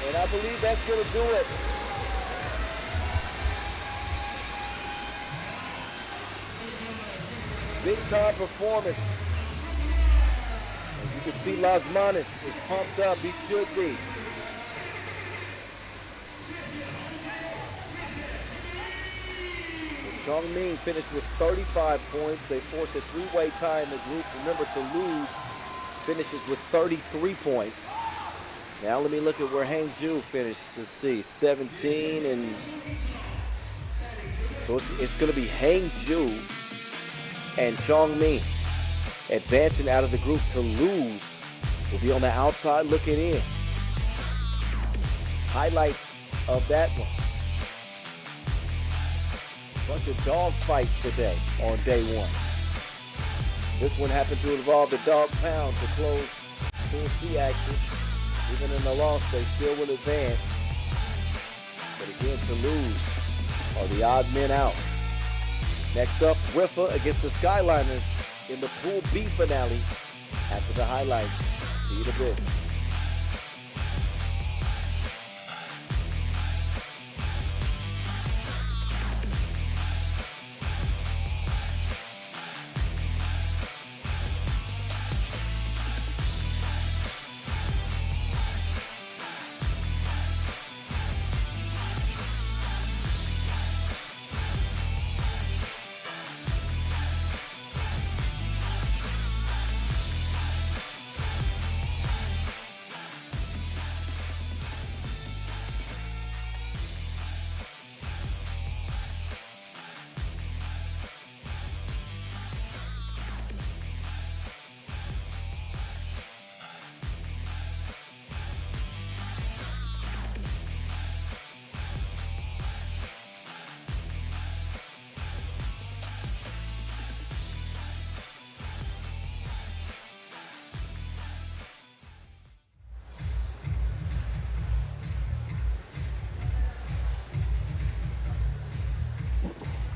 And I believe that's going to do it. Big time performance. As you can see, Lasmanis is pumped up. He should be. Chongming finished with 35 points. They forced a 3-way tie in the group. Remember, to lose finishes with 33 points. Now let me look at where Hangzhou finished. Let's see, 17 and so it's going to be Hangzhou and Chongming advancing out of the group. To lose will be on the outside looking in. Highlights of that one. Bunch of dog fights today on day 1. This one happened to involve the dog pound to close Pool C action. Even in the loss, they still will advance. But again, to lose are the odd men out. Next up, Riffa against the Skyliners in the Pool B finale after the highlights. See you in a bit.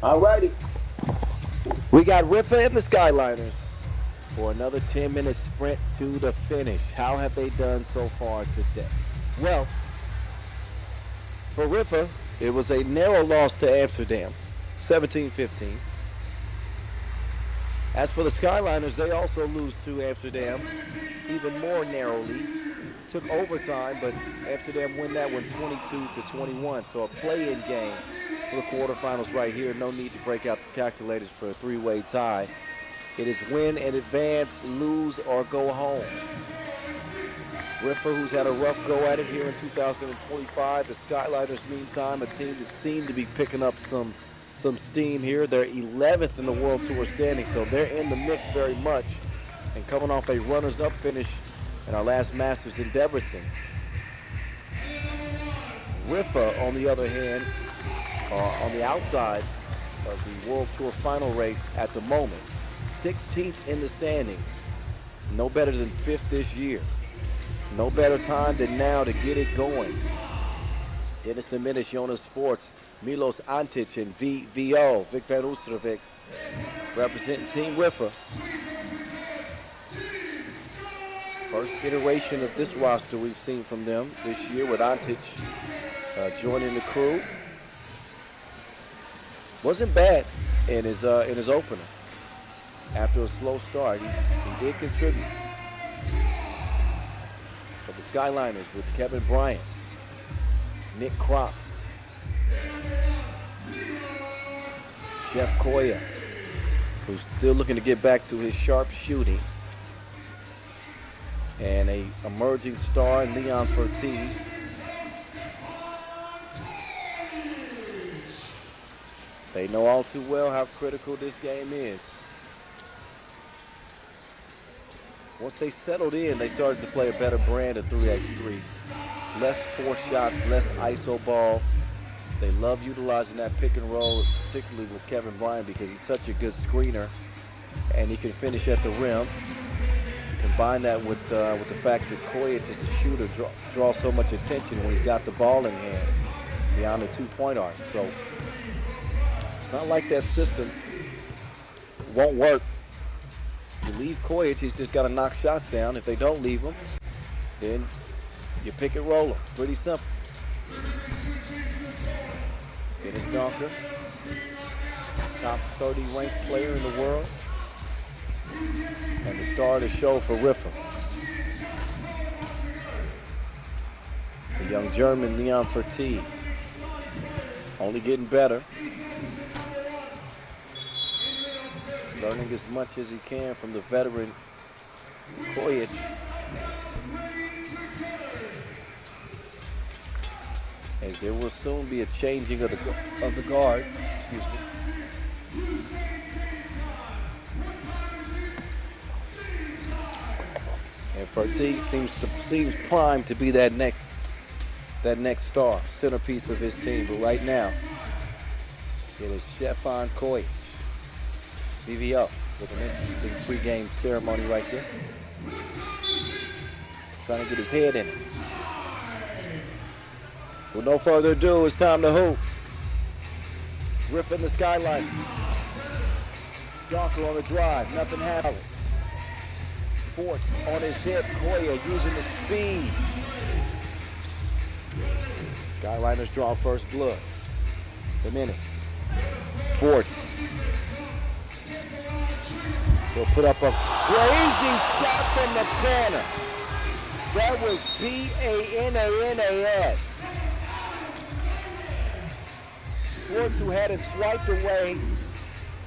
Alrighty, we got Riffa and the Skyliners for another 10-minute sprint to the finish. How have they done so far today? Well, for Riffa, it was a narrow loss to Amsterdam, 17-15. As for the Skyliners, they also lose to Amsterdam, even more narrowly. Took overtime, but Amsterdam win that one 22-21. So a play-in game for the quarterfinals right here. No need to break out the calculators for a three-way tie. It is win and advance, lose or go home. Riffa, who's had a rough go at it here in 2025. The Skyliners, meantime, a team that seemed to be picking up some steam here. They're 11th in the World Tour standing, so they're in the mix very much. And coming off a runners-up finish in our last Masters in Debrecen. Riffa, on the other hand, on the outside of the World Tour final race at the moment. 16th in the standings. No better than 5th this year. No better time than now to get it going. Dennis Dominic, Jonas Forts, Milos Antic, and VVO, Vic Van Oostervik, representing Team Riffa. First iteration of this roster we've seen from them this year with Antic joining the crew. Wasn't bad in his opener. After a slow start, he did contribute. But the Skyliners with Kevin Bryant, Nick Kropp, Jeff Koya, who's still looking to get back to his sharp shooting, and a emerging star in Leon Fertiz. They know all too well how critical this game is. Once they settled in, they started to play a better brand of 3x3. Less forced shots, less iso ball. They love utilizing that pick and roll, particularly with Kevin Bryant, because he's such a good screener and he can finish at the rim. Combine that with the fact that Koya, as a shooter, draws so much attention when he's got the ball in hand beyond the two-point arc. So it's not like that system won't work. You leave Koya, he's just got to knock shots down. If they don't leave him, then you pick and roll him. Pretty simple. Dennis Donker, top 30 ranked player in the world, and the star of the show for Riffa. The young German Leon Fertiz, only getting better. Learning as much as he can from the veteran Kojic. As there will soon be a changing of the guard. Excuse me. And Fertiz seems primed to be that next star, centerpiece of his team. But right now, it is Stefan Kojic. VVO with an interesting pregame ceremony right there. Trying to get his head in it. With no further ado, it's time to hoop. Riffa in the Skyliners. Donker on the drive, nothing happened. Forts on his hip, Koya using the speed. Skyliners draw first blood. The minute. Forts. He'll put up a crazy shot from the corner. That was B-A-N-A-N-A-S. Forts, who had it swiped away,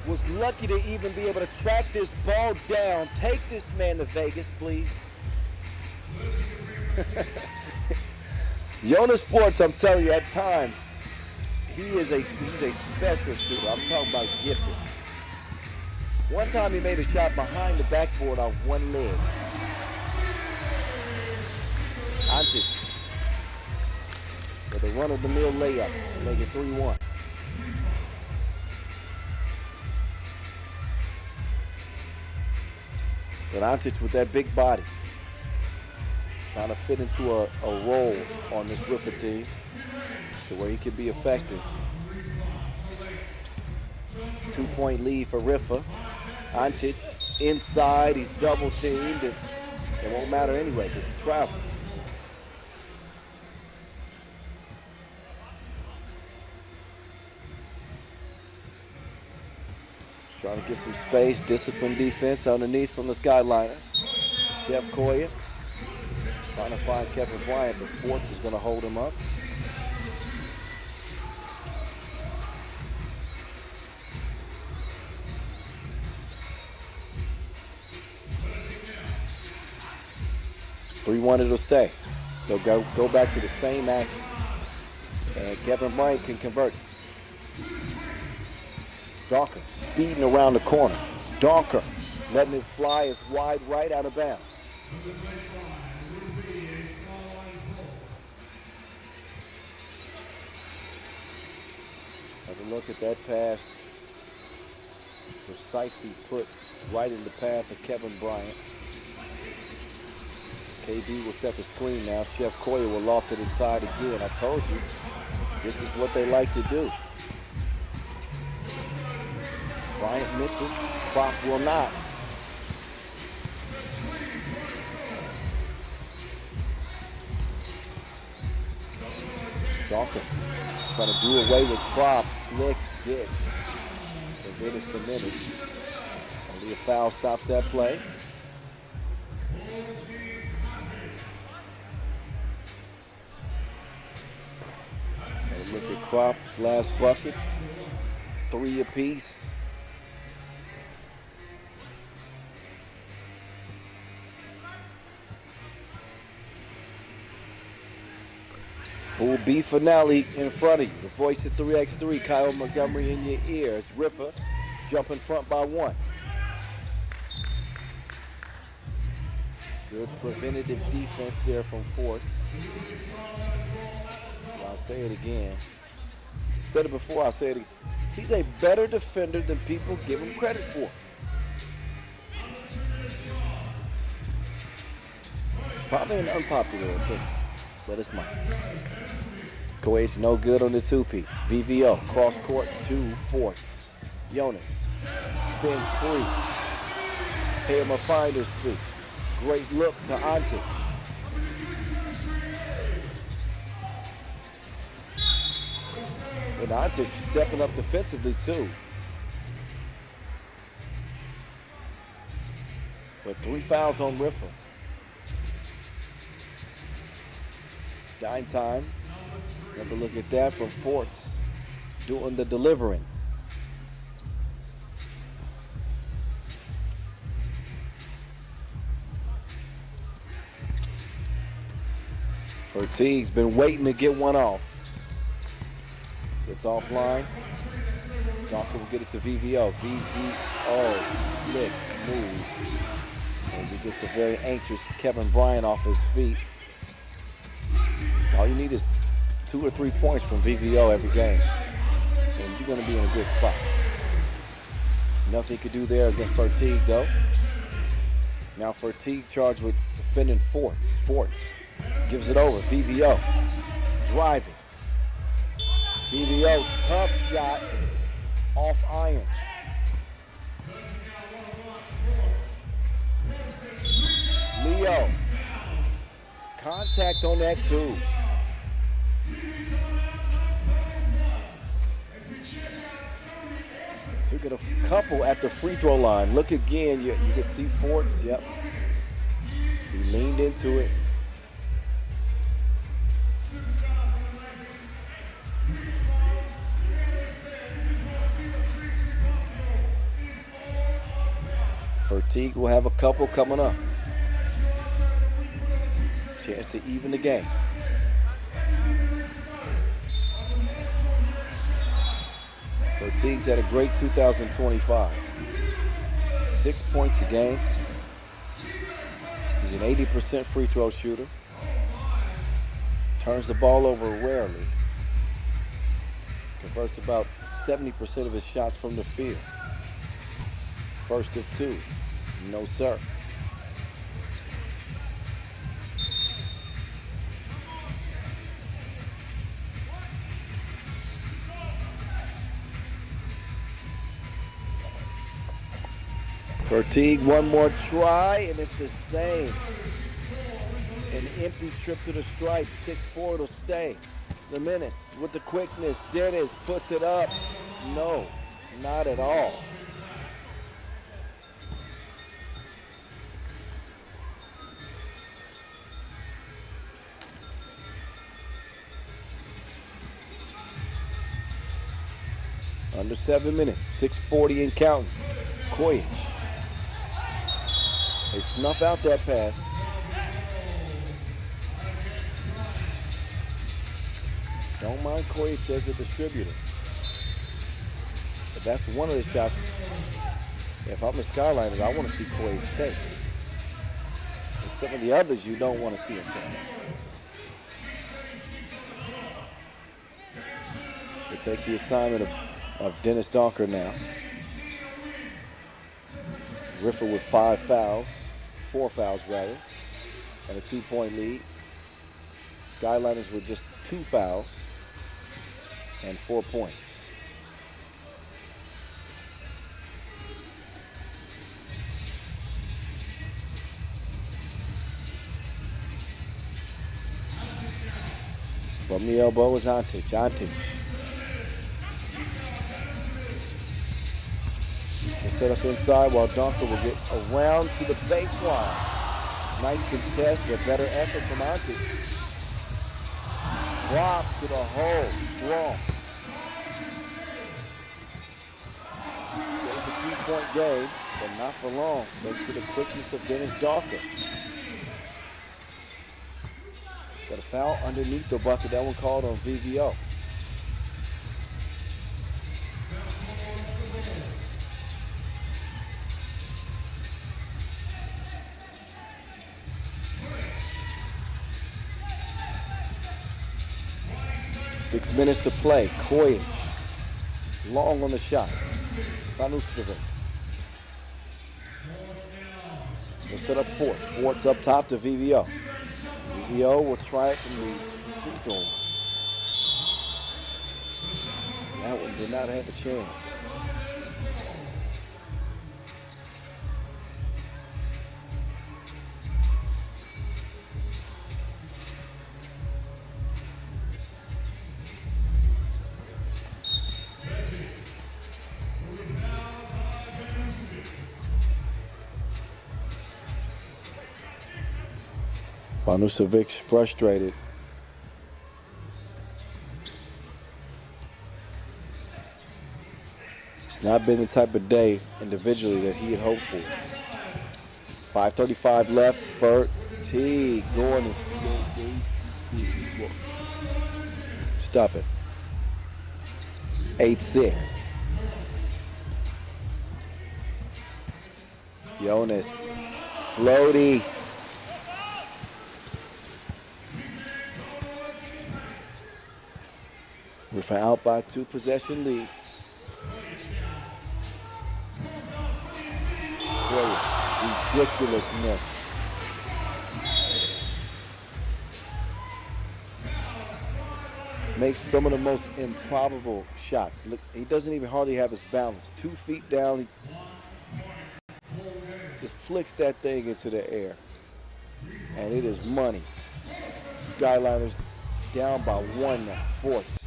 was lucky to even be able to track this ball down. Take this man to Vegas, please. Jonas Forts, I'm telling you, at times, he's a special shooter. I'm talking about gifted. One time he made a shot behind the backboard on one leg. Antic with a run-of-the-mill layup to make it 3-1. But Antic with that big body, trying to fit into a role on this Riffa team to where he can be effective. 2-point lead for Riffa. Antic inside, he's double teamed, and it won't matter anyway because he travels. Trying to get some space, disciplined defense underneath from the Skyliners. Jeff Koya trying to find Kevin Bryant, but Forts is going to hold him up. Three-1 it'll stay. They'll go back to the same action. And Kevin Bryant can convert. Donker speeding around the corner. Donker letting it fly is wide right out of bounds. Have a look at that pass. Precisely put right in the path of Kevin Bryant. KB will set the screen now. Chef Koya will loft it inside again. I told you, this is what they like to do. Bryant misses. Prop will not. Dawkins trying to do away with Prop. Slick ditch. So minutes to minutes. Only a foul stops that play. Look at Crop's last bucket. 3 apiece. Pool B finale in front of you. The voice of 3x3, Kyle Montgomery in your ear. It's Riffa jumping front by 1. Good preventative defense there from Forts. I'll say it again. Said it before, I'll say it again. He's a better defender than people give him credit for. Probably an unpopular opinion, but it's mine. Koya's no good on the 2-piece. VVO, cross court, 2 Forts. Jonas spins free. Pay him a finder's fee. Great look to Antich. And Antich stepping up defensively too. But 3 fouls on Riffa. Dime time. Another look at that from Forts doing the delivering. Ortigue's been waiting to get one off. It's offline. Donker will get it to VVO. VVO, slick move. As he gets a very anxious Kevin Bryant off his feet. All you need is 2 or 3 points from VVO every game, and you're going to be in a good spot. Nothing you could do there against Fortigue, though. Now Fortigue charged with defending Forts. Forts gives it over. VVO driving. VVO, tough shot off iron. Leo, contact on that too. Look at a couple at the free throw line. Look again, you can see Forts, yep. He leaned into it. Fortigue will have a couple coming up. Chance to even the game. Fortigue's had a great 2025. 6 points a game. He's an 80% free throw shooter. Turns the ball over rarely. Converts about 70% of his shots from the field. First of 2. No, sir. Fortigue, one more try, and it's the same. An empty trip to the stripe. 6-4, it'll stay. The Menace with the quickness. Dennis puts it up. No, not at all. Under 7 minutes, 6:40 and counting. Kojic. They snuff out that pass. Don't mind Kojic as a distributor. But that's one of the shots. If I'm the Skyliners, I want to see Kojic take. And some of the others you don't want to see him take. They take the assignment of Dennis Donker now. Riffa with 4 fouls rather, and a 2-point lead. Skyliners with just 2 fouls and 4 points. From the elbow is Antic. Set up inside while Donker will get around to the baseline. Nice contest, a better effort from Antic. Drop to the hole, strong. There's the 3-point game, but not for long, thanks to the quickness of Dennis Donker. Got a foul underneath the bucket, that one called on VVO. Six minutes to play. Kojic, long on the shot. They'll set up Fort. Fort's up top to VVO. VVO will try it from the free throw line. That one did not have a chance. Vanusevic's frustrated. It's not been the type of day individually that he had hoped for. 5:35 left. T going. Stop it. 8-6. Jonas. Floaty. Riffa out by 2 possession lead. Ridiculous miss. Makes some of the most improbable shots. Look, he doesn't even hardly have his balance. 2 feet down, he just flicks that thing into the air. And it is money. Skyliners down by 1 now, 4th.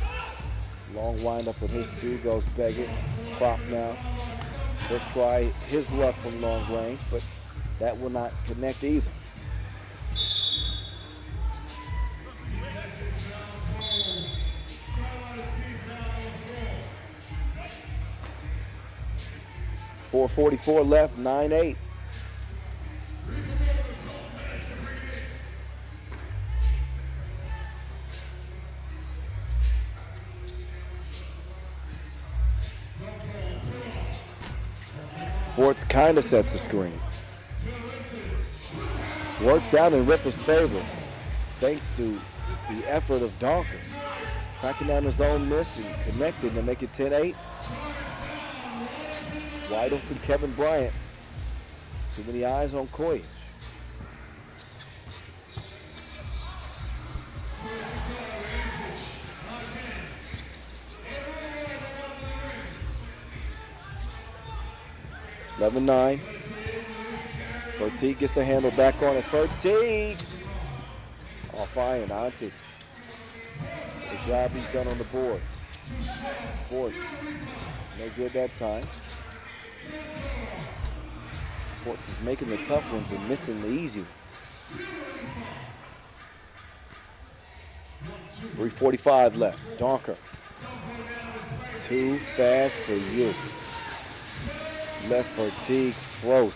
Long windup with his 2, goes Beggett. Crop now. He'll try his luck from long range, but that will not connect either. .444 left, 9-8. Fort kind of sets the screen. Works out in Riffa's favor, thanks to the effort of Donker. Cracking down his own miss and connecting to make it 10-8. Wide open Kevin Bryant. Too many eyes on Kojic. (11-9). Fertig gets the handle back on it. Fertig! Off iron, Antic. The job he's done on the board. Fort, no good that time. Fort is making the tough ones and missing the easy ones. 3:45 left. Donker. Too fast for you. Left fatigue froze.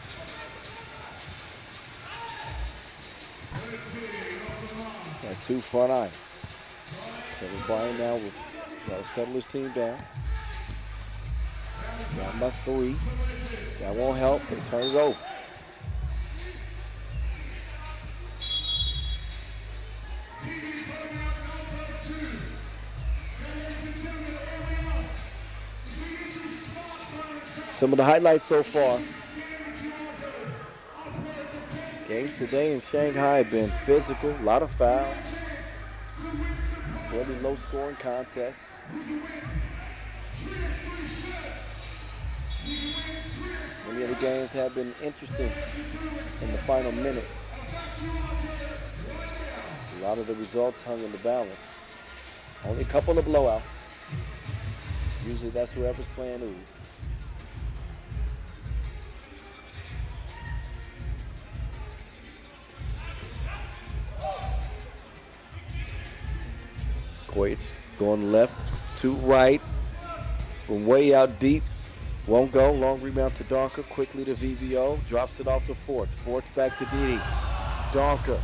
Got 2 front irons. Kevin Bryant now will try to settle his team down. Got my 3. That won't help, but turn it over. Some of the highlights so far. Games today in Shanghai have been physical, a lot of fouls, really low-scoring contests. Many of the games have been interesting in the final minute. A lot of the results hung in the balance. Only a couple of blowouts. Usually that's whoever's playing who. Koyich going left to right from way out deep. Won't go. Long rebound to Donker. Quickly to VVO. Drops it off to Forts. Forts back to Didi. Donker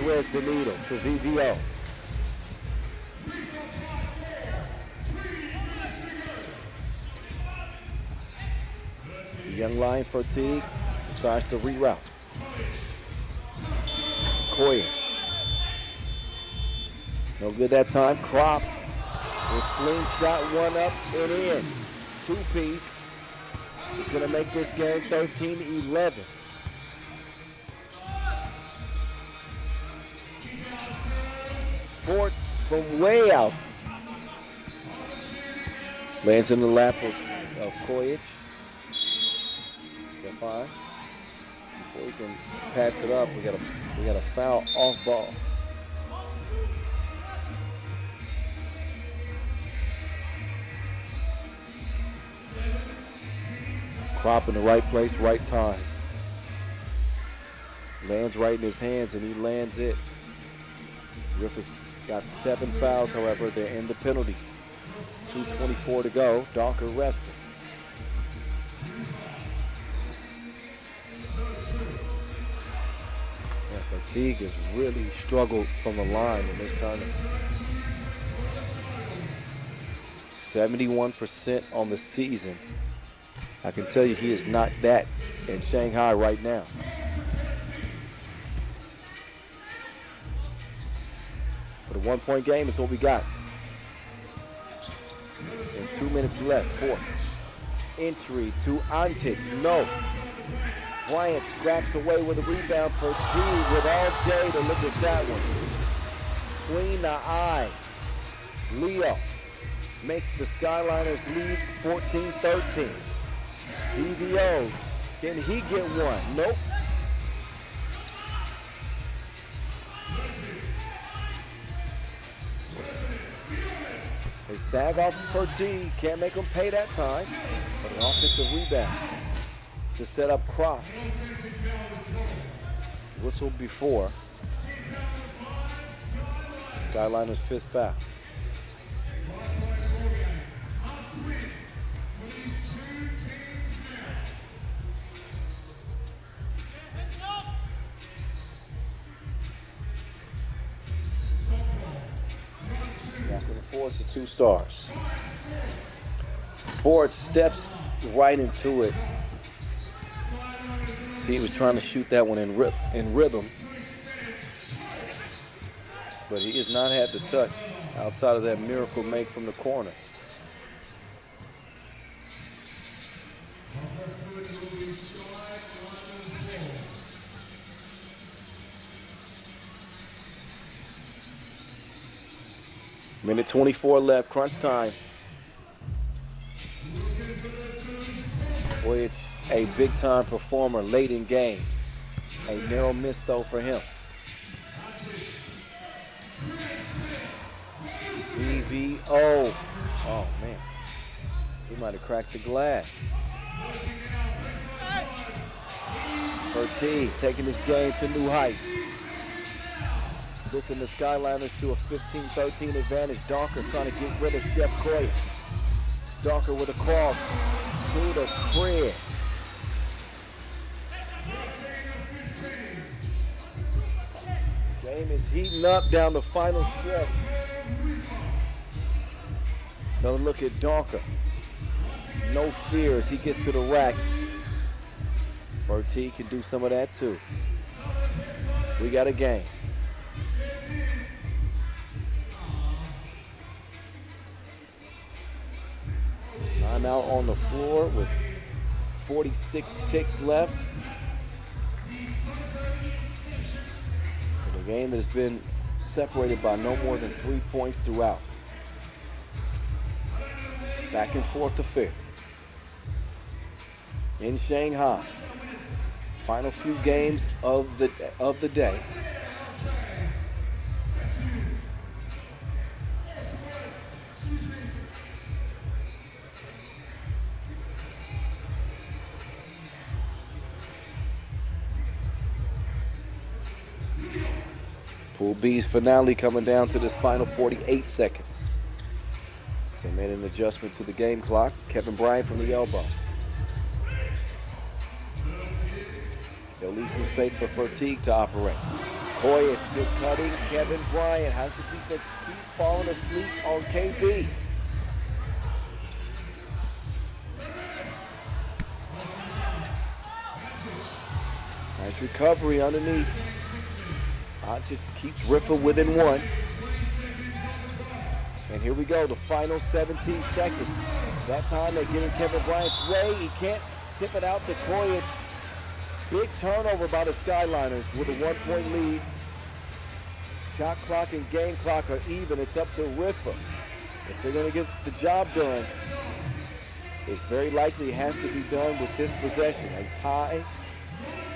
threads the needle to VVO. The young line fatigue decides to reroute. Koyich. No good that time. Crop will slingshot one up and in. 2-piece. He's going to make this game 13-11. Fort from way out. Lands in the lap of Koyich. Fine. Before we can pass it up, we got a foul off ball. Crop in the right place, right time. Lands right in his hands, and he lands it. Riffa's got 7 fouls, however. They're in the penalty. 2:24 to go. Donker rested. Fatigue has really struggled from the line in this tournament. 71% on the season. I can tell you he is not that in Shanghai right now. But a 1-point game is what we got. And 2 minutes left. Fourth. Entry to Antic. No. Bryant scraps away with a rebound for T with all day to look at that one. Between the eye. Leo makes the Skyliners lead 14-13. DVO, can he get one? Nope. They sag off for T, can't make him pay that time. But an offensive rebound to set up Crop. Whistle before. Skyliners' 5th foul. Fords to 2 stars. Ford steps right into it. See, he was trying to shoot that one in rhythm, but he has not had the touch outside of that miracle make from the corner. Minute 24 left, crunch time. Koyich, a big-time performer late in games. A narrow miss, though, for him. BVO. Oh, man. He might have cracked the glass. T taking this game to new heights. Lifting the Skyliners to a 15-13 advantage. Donker trying to get rid of Chef Koyich. Darker with a cross to the crib. Game is heating up down the final stretch. Another look at Donker. No fear as he gets to the rack. FIBA can do some of that too. We got a game. Timeout on the floor with 46 ticks left. In a game that has been separated by no more than 3 points throughout. Back and forth to fifth. In Shanghai. Final few games of the day. Pool B's finale coming down to this final 48 seconds. They made an adjustment to the game clock. Kevin Bryant from the elbow. They'll leave some space for FIBA to operate. Koya, good cutting. Kevin Bryant has the defense keep falling asleep on KB. Nice recovery underneath. Just keeps Riffa within one. And here we go, the final 17 seconds. That time they're getting Kevin Bryant's way. He can't tip it out to Koya. Big turnover by the Skyliners with a 1-point lead. Shot clock and game clock are even. It's up to Riffa. If they're going to get the job done, it's very likely it has to be done with this possession. A tie,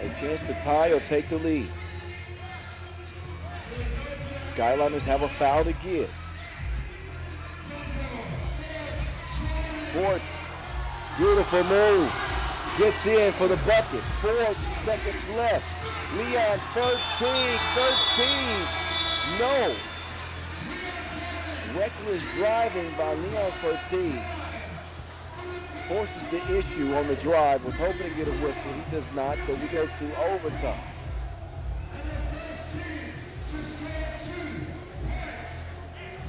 a chance to tie or take the lead. Skyliners have a foul to give. Ford, beautiful move. Gets in for the bucket. 4 seconds left. Leon, 13. No. Reckless driving by Leon 13. Forces the issue on the drive. Was hoping to get a whistle. He does not, so we go to overtime.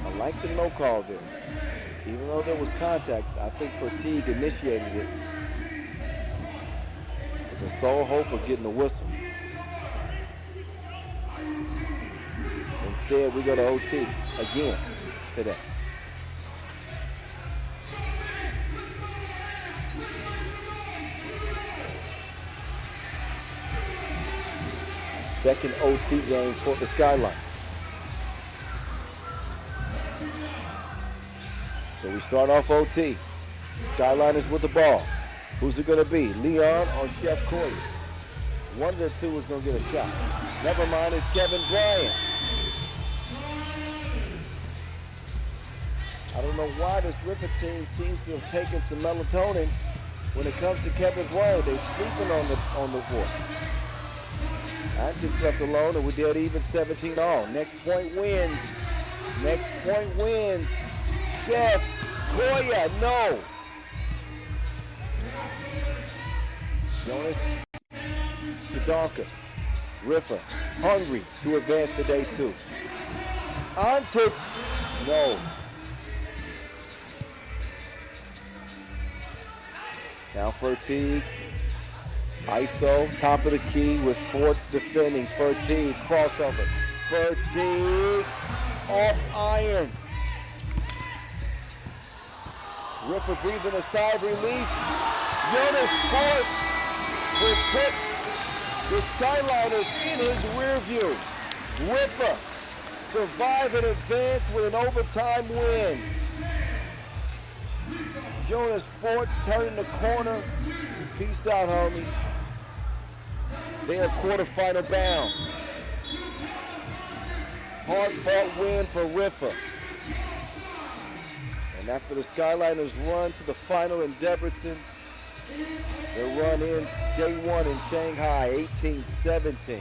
I like the no call there. Even though there was contact, I think FIBA initiated it with the sole hope of getting a whistle. Instead, we go to OT again today. Second OT game for the Skyliners. So we start off OT. Skyliners with the ball. Who's it going to be? Leon or Chef Koya? One of the two is going to get a shot. Never mind, it's Kevin Bryant. I don't know why this Riffa team seems to have taken some melatonin when it comes to Kevin Bryant. They're sleeping on the board. I just left alone and we're dead even 17 all. Next point wins. Chef Koya, no. Jonas Tadanka. Riffa, hungry to advance to day 2. Onto, no. Now FIBA, ISO, top of the key with Forts defending. FIBA, crossover. FIBA, off iron. Riffa breathing a sigh of relief. Jonas Forts will put the Skyliners in his rear view. Riffa survive and advance with an overtime win. Jonas Forts turning the corner. Peace out, homie. They are quarterfinal bound. Hard-fought win for Riffa. And after the Skyliners run to the final in Debrecen, their run in day 1 in Shanghai, 18-17.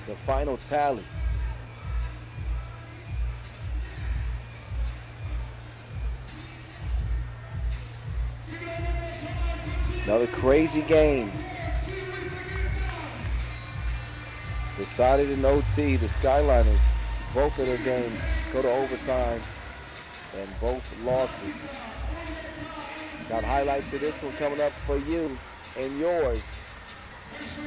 The final tally. Another crazy game. Decided in OT, the Skyliners, both of their games go to overtime and both losses. Got highlights of this one coming up for you and yours.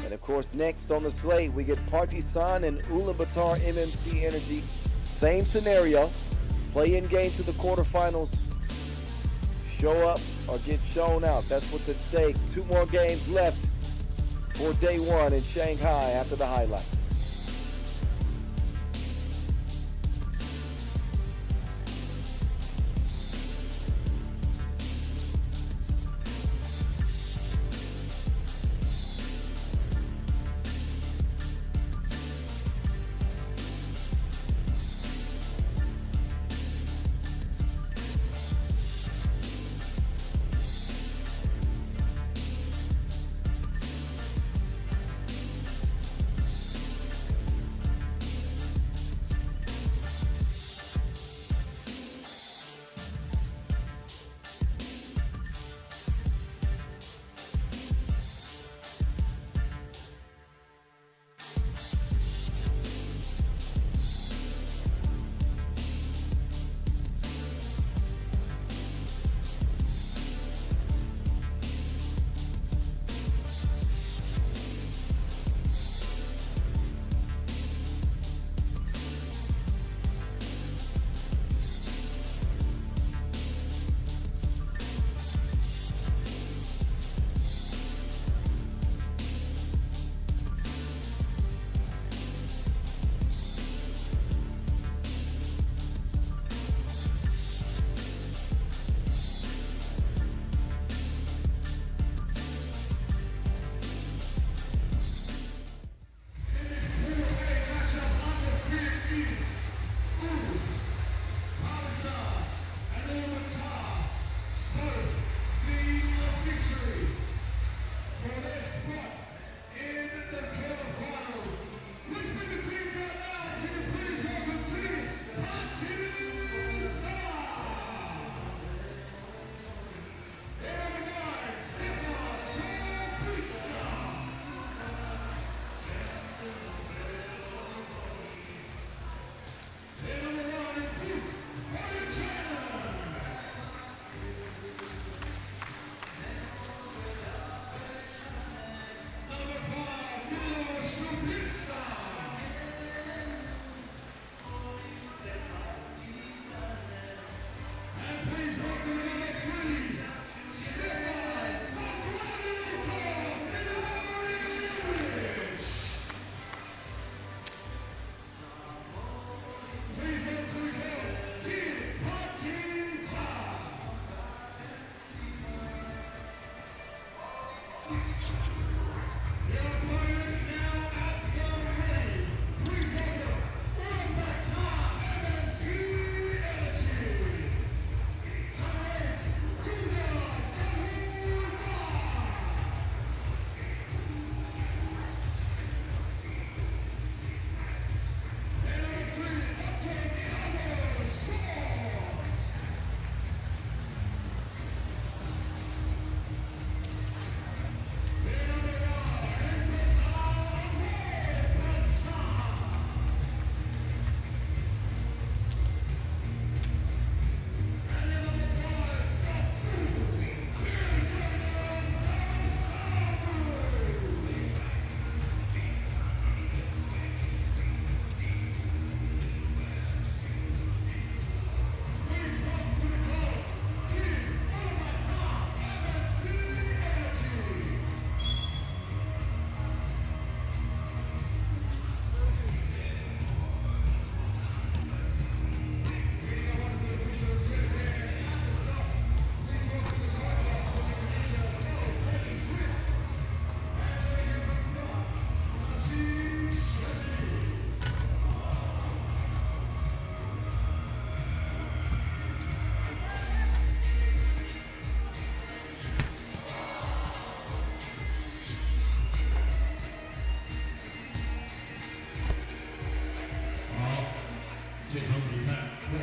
And of course, next on the slate, we get Partizan and Ulaanbaatar MMC Energy. Same scenario, play-in game to the quarterfinals. Show up or get shown out. That's what's at stake. 2 more games left for day 1 in Shanghai after the highlights.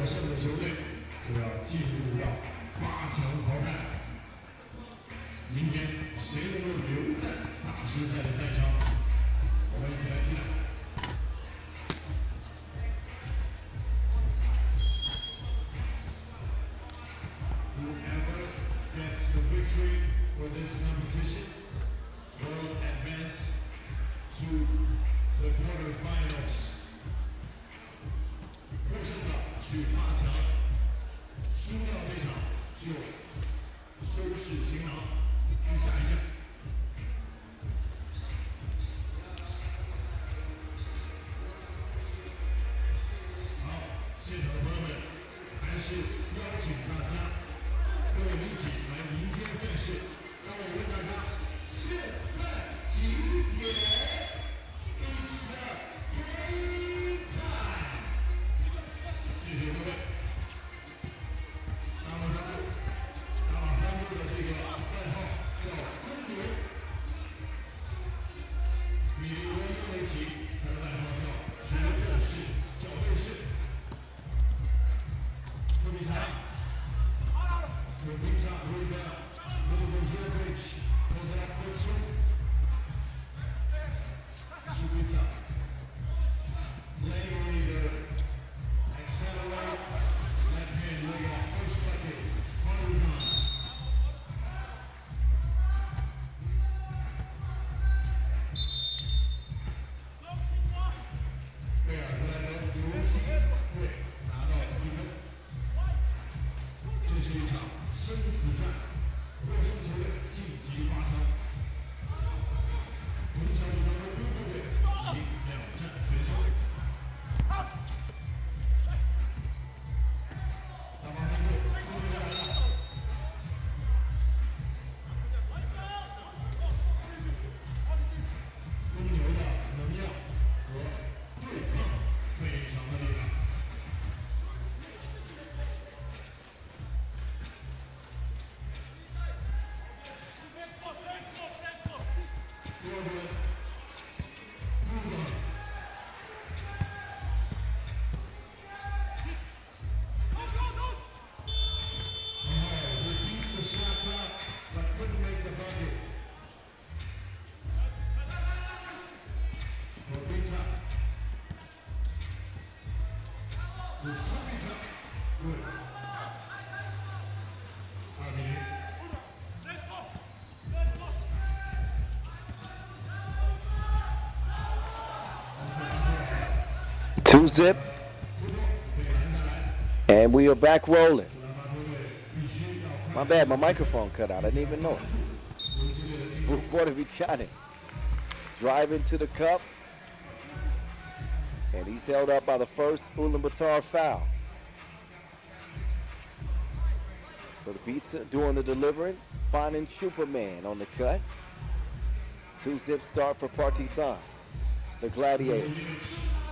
胜的球队就要进入到8强淘汰。明天谁能够留在大师赛的赛场？我们一起来期待。Whoever gets the victory for this competition will advance to the quarterfinals. 获胜的去8强，输掉这场就收拾行囊去下一站。好，现场的朋友们，还是邀请大家，跟我们一起来迎接赛事。让我问大家，现在几点 ？It's game time！ 谢谢各位。大马三路的这个外号叫公牛，米利罗伊维奇，他的外号叫决斗士，角斗士。科比查，rebound，little Jokic goes it up for two. Subita, playmaker, accelerate, left hand leg off, first bucket, Partizan. Two zip, and we are back rolling. My bad, my microphone cut out. I didn't even know it. WT driving to the cup, and he's held up by the first Ulaanbaatar foul. So the pizza doing the delivering, finding Superman on the cut. Two-zip start for Partizan, the Gladiators.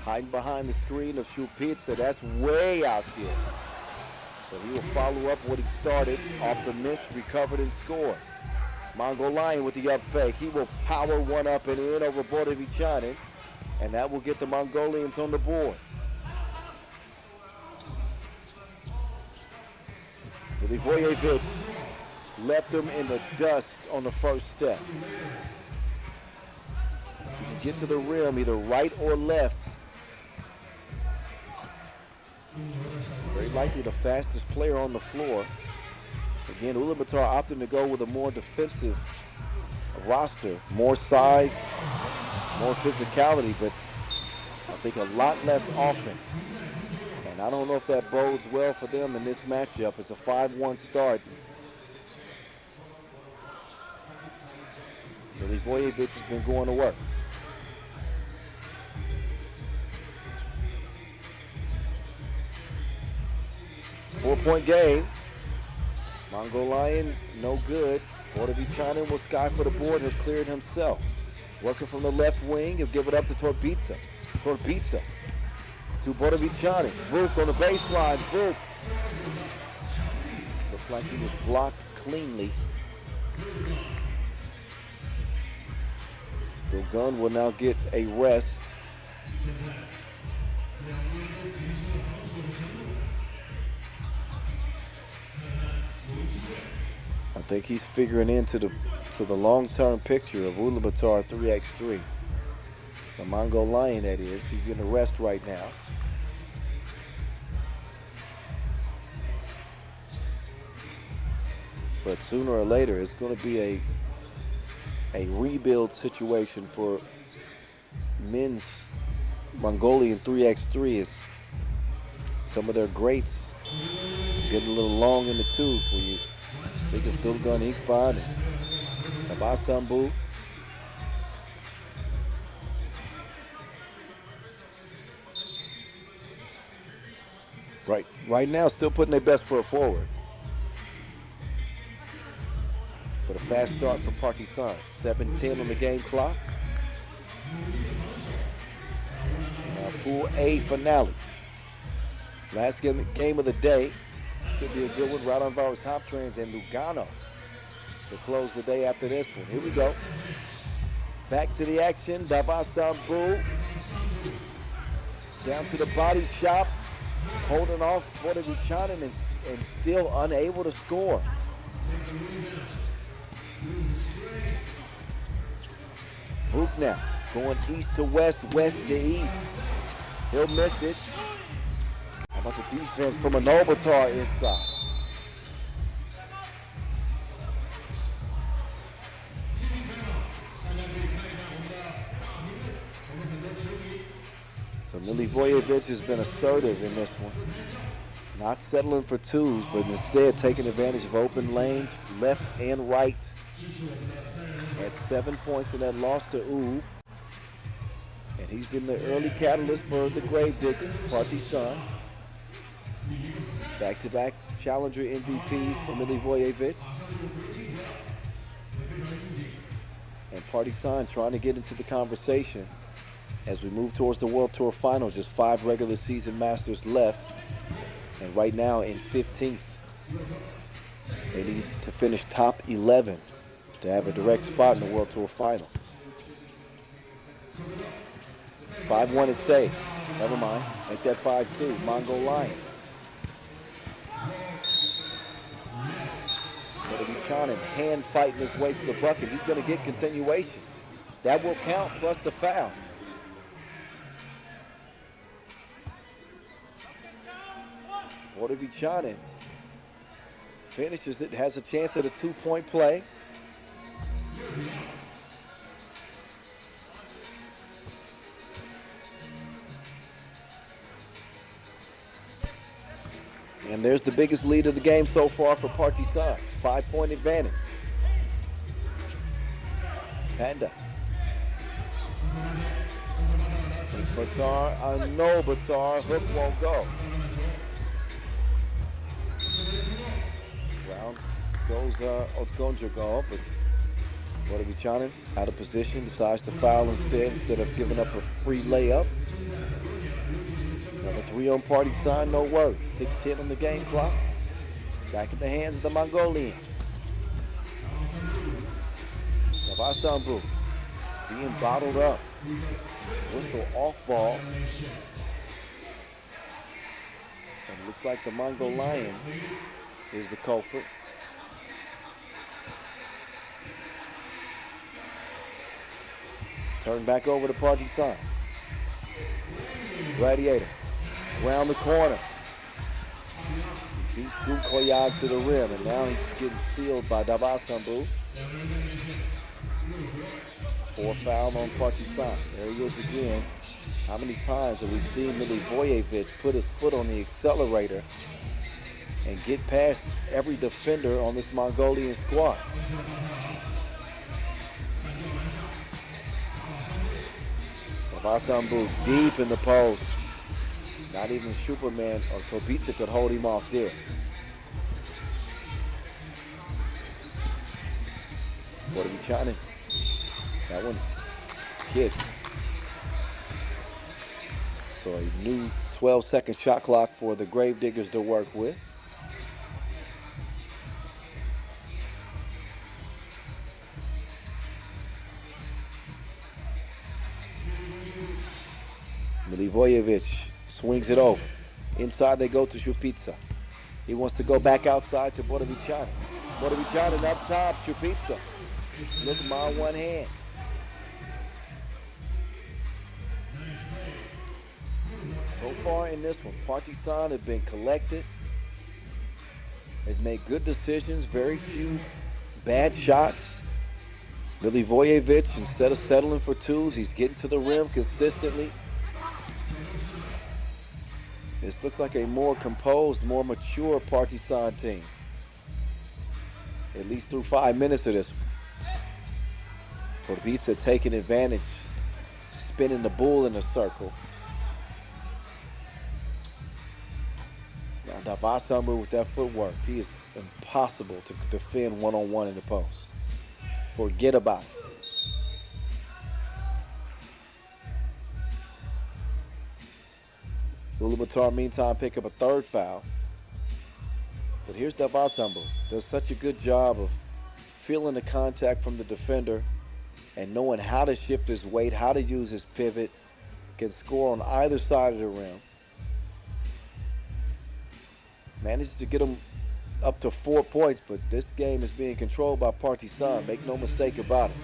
Hiding behind the screen of Pizza. That's way out there. So he will follow up what he started off the miss, recovered and scored. Mongolian with the up fake. He will power one up and in over WT, and that will get the Mongolians on the board. Milivojevic left him in the dust on the first step. You can get to the rim either right or left. Very likely the fastest player on the floor. Again, Ulaanbaatar opting to go with a more defensive roster, more size, more physicality, but I think a lot less offense. And I don't know if that bodes well for them in this matchup. It's a 5-1 start. Milivojevic has been going to work. 4-point game. Mongolian, no good. WT will sky for the board, have cleared himself. Working from the left wing, he'll give it up to Torbitsa. Torbitsa to WT. Vuk on the baseline. Vuk. Looks like he was blocked cleanly. Still Gunn will now get a rest. I think he's figuring into the to the long-term picture of Ulaanbaatar 3x3. The Mongol Lion, that is. He's going to rest right now. But sooner or later, it's going to be a rebuild situation for men's Mongolian 3x3 as some of their greats getting a little long in the tooth for you. Think of Sulgan Iqbal and Tabasambu. Right now, still putting their best foot forward. But a fast start for Partizan. 7:10 on the game clock. Pool A finale. Last game of the day. Should be a good one. Raudondvaris, Hoptrans, and Lugano to close the day after this one. Here we go. Back to the action. Tabasambu down to the body shop. Holding off WT Shanghai and still unable to score. Vuk now going east to west, west to east. He'll miss it. How about the defense from Ulaanbaatar inside? So Milivojevic has been assertive in this one. Not settling for twos, but instead taking advantage of open lanes, left and right. Had 7 points in that loss to Ub. And he's been the early catalyst for the Gravediggers, Partizan. Back-to-back challenger MVPs for Milivojevic. And Partizan trying to get into the conversation as we move towards the World Tour Finals. Just 5 regular season Masters left. And right now in 15th. They need to finish top 11 to have a direct spot in the World Tour Final. 5-1 it stays. Never mind. Make that 5-2. Mongol Lion. WT Shanghai hand fighting his way to the bucket. He's going to get continuation. That will count plus the foul. WT Shanghai finishes it, has a chance at a 2-point play. And there's the biggest lead of the game so far for Partizan. 5-point advantage. Panda. Ulaanbaatar, hook won't go. Round goes Otgonjagal, but WT Shanghai out of position, decides to foul instead of giving up a free layup. Number 3 on Partizan, no worries. 6:10 on the game clock. Back in the hands of the Mongolian. Tabasambu being bottled up. Whistle off ball. And it looks like the Mongol Lion is the culprit. Turn back over to Partizan. Gladiator. Around the corner. He beat Koyag to the rim, and now he's getting sealed by Tabasambu. 4 foul on Partizan. There he is again. How many times have we seen Milivojevic put his foot on the accelerator and get past every defender on this Mongolian squad? Tabasambu deep in the post. Not even Superman or Kobica could hold him off there. WT Shanghai. That one hit. So a new 12-second shot clock for the Gravediggers to work with. Milivojevic swings it over. Inside they go to Shupica. He wants to go back outside to WT Shanghai. WT Shanghai up top, Shupica. Look at my one hand. So far in this one, Partizan have been collected. They've made good decisions, very few bad shots. Milivojevic, instead of settling for twos, he's getting to the rim consistently. This looks like a more composed, more mature Partizan team. At least through 5 minutes of this one. Partizan taking advantage, spinning the bull in a circle. Now Davasambu with that footwork, he is impossible to defend one-on-one in the post. Forget about it. Ulaanbaatar, meantime, pick up a third foul. But here's Davasambu. Does such a good job of feeling the contact from the defender and knowing how to shift his weight, how to use his pivot, can score on either side of the rim. Managed to get him up to 4 points, but this game is being controlled by Partizan. Make no mistake about it.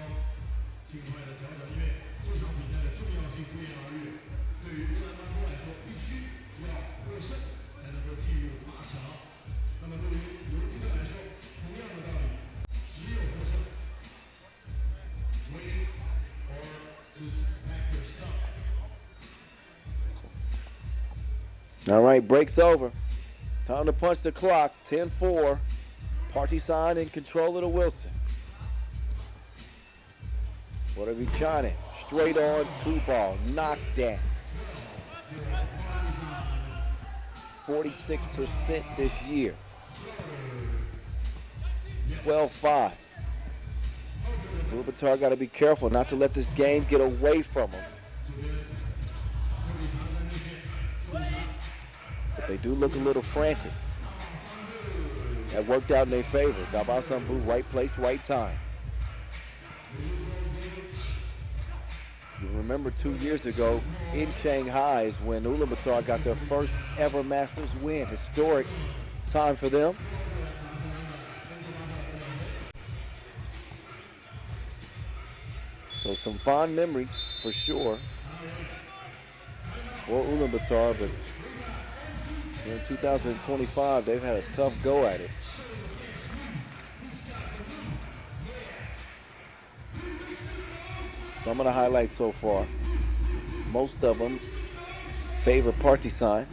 All right, break's over. Time to punch the clock. 10-4. Partizan in control of the Wilson. WT Shanghai straight on 2-ball. Knocked down. 46% this year. 12-5. Ulaanbaatar got to be careful not to let this game get away from them. But they do look a little frantic. That worked out in their favor. Davasambu, right place, right time. You remember 2 years ago in Shanghai is when Ulaanbaatar got their first ever Masters win. Historic time for them. So some fond memories for sure for Ulaanbaatar, but in 2025 they've had a tough go at it. Some of the highlights so far, most of them favor Partizan,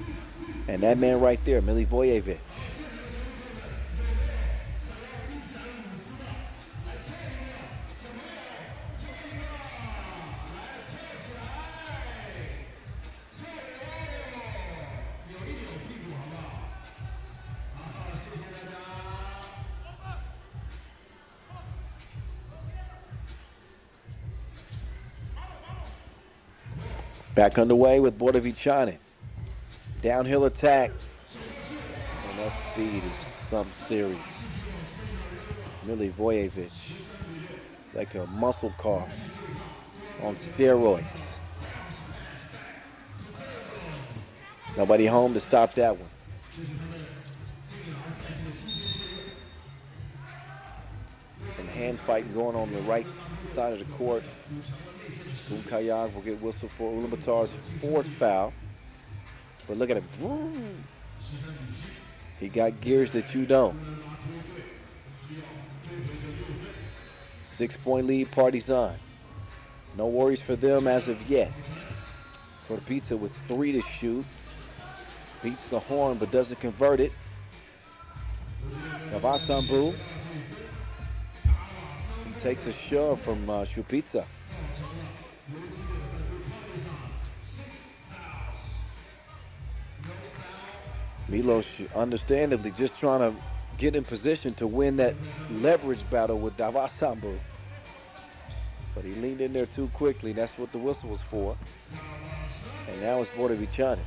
and that man right there, Milivojevic. Back underway with WT Shanghai. Downhill attack. And that speed is some serious. Milivojevic, like a muscle car on steroids. Nobody home to stop that one. Some hand fighting going on the right side of the court. Kayag will get whistled for Ulaanbaatar's 4th foul. But look at him. Vroom. He got gears that you don't. 6-point lead, Partizan. No worries for them as of yet. Torpizza with 3 to shoot. Beats the horn but doesn't convert it. Davasambu. He takes a shove from Shupitsa. Milos, understandably, just trying to get in position to win that leverage battle with Davasambu. But he leaned in there too quickly. That's what the whistle was for. And now it's WT Shanghai.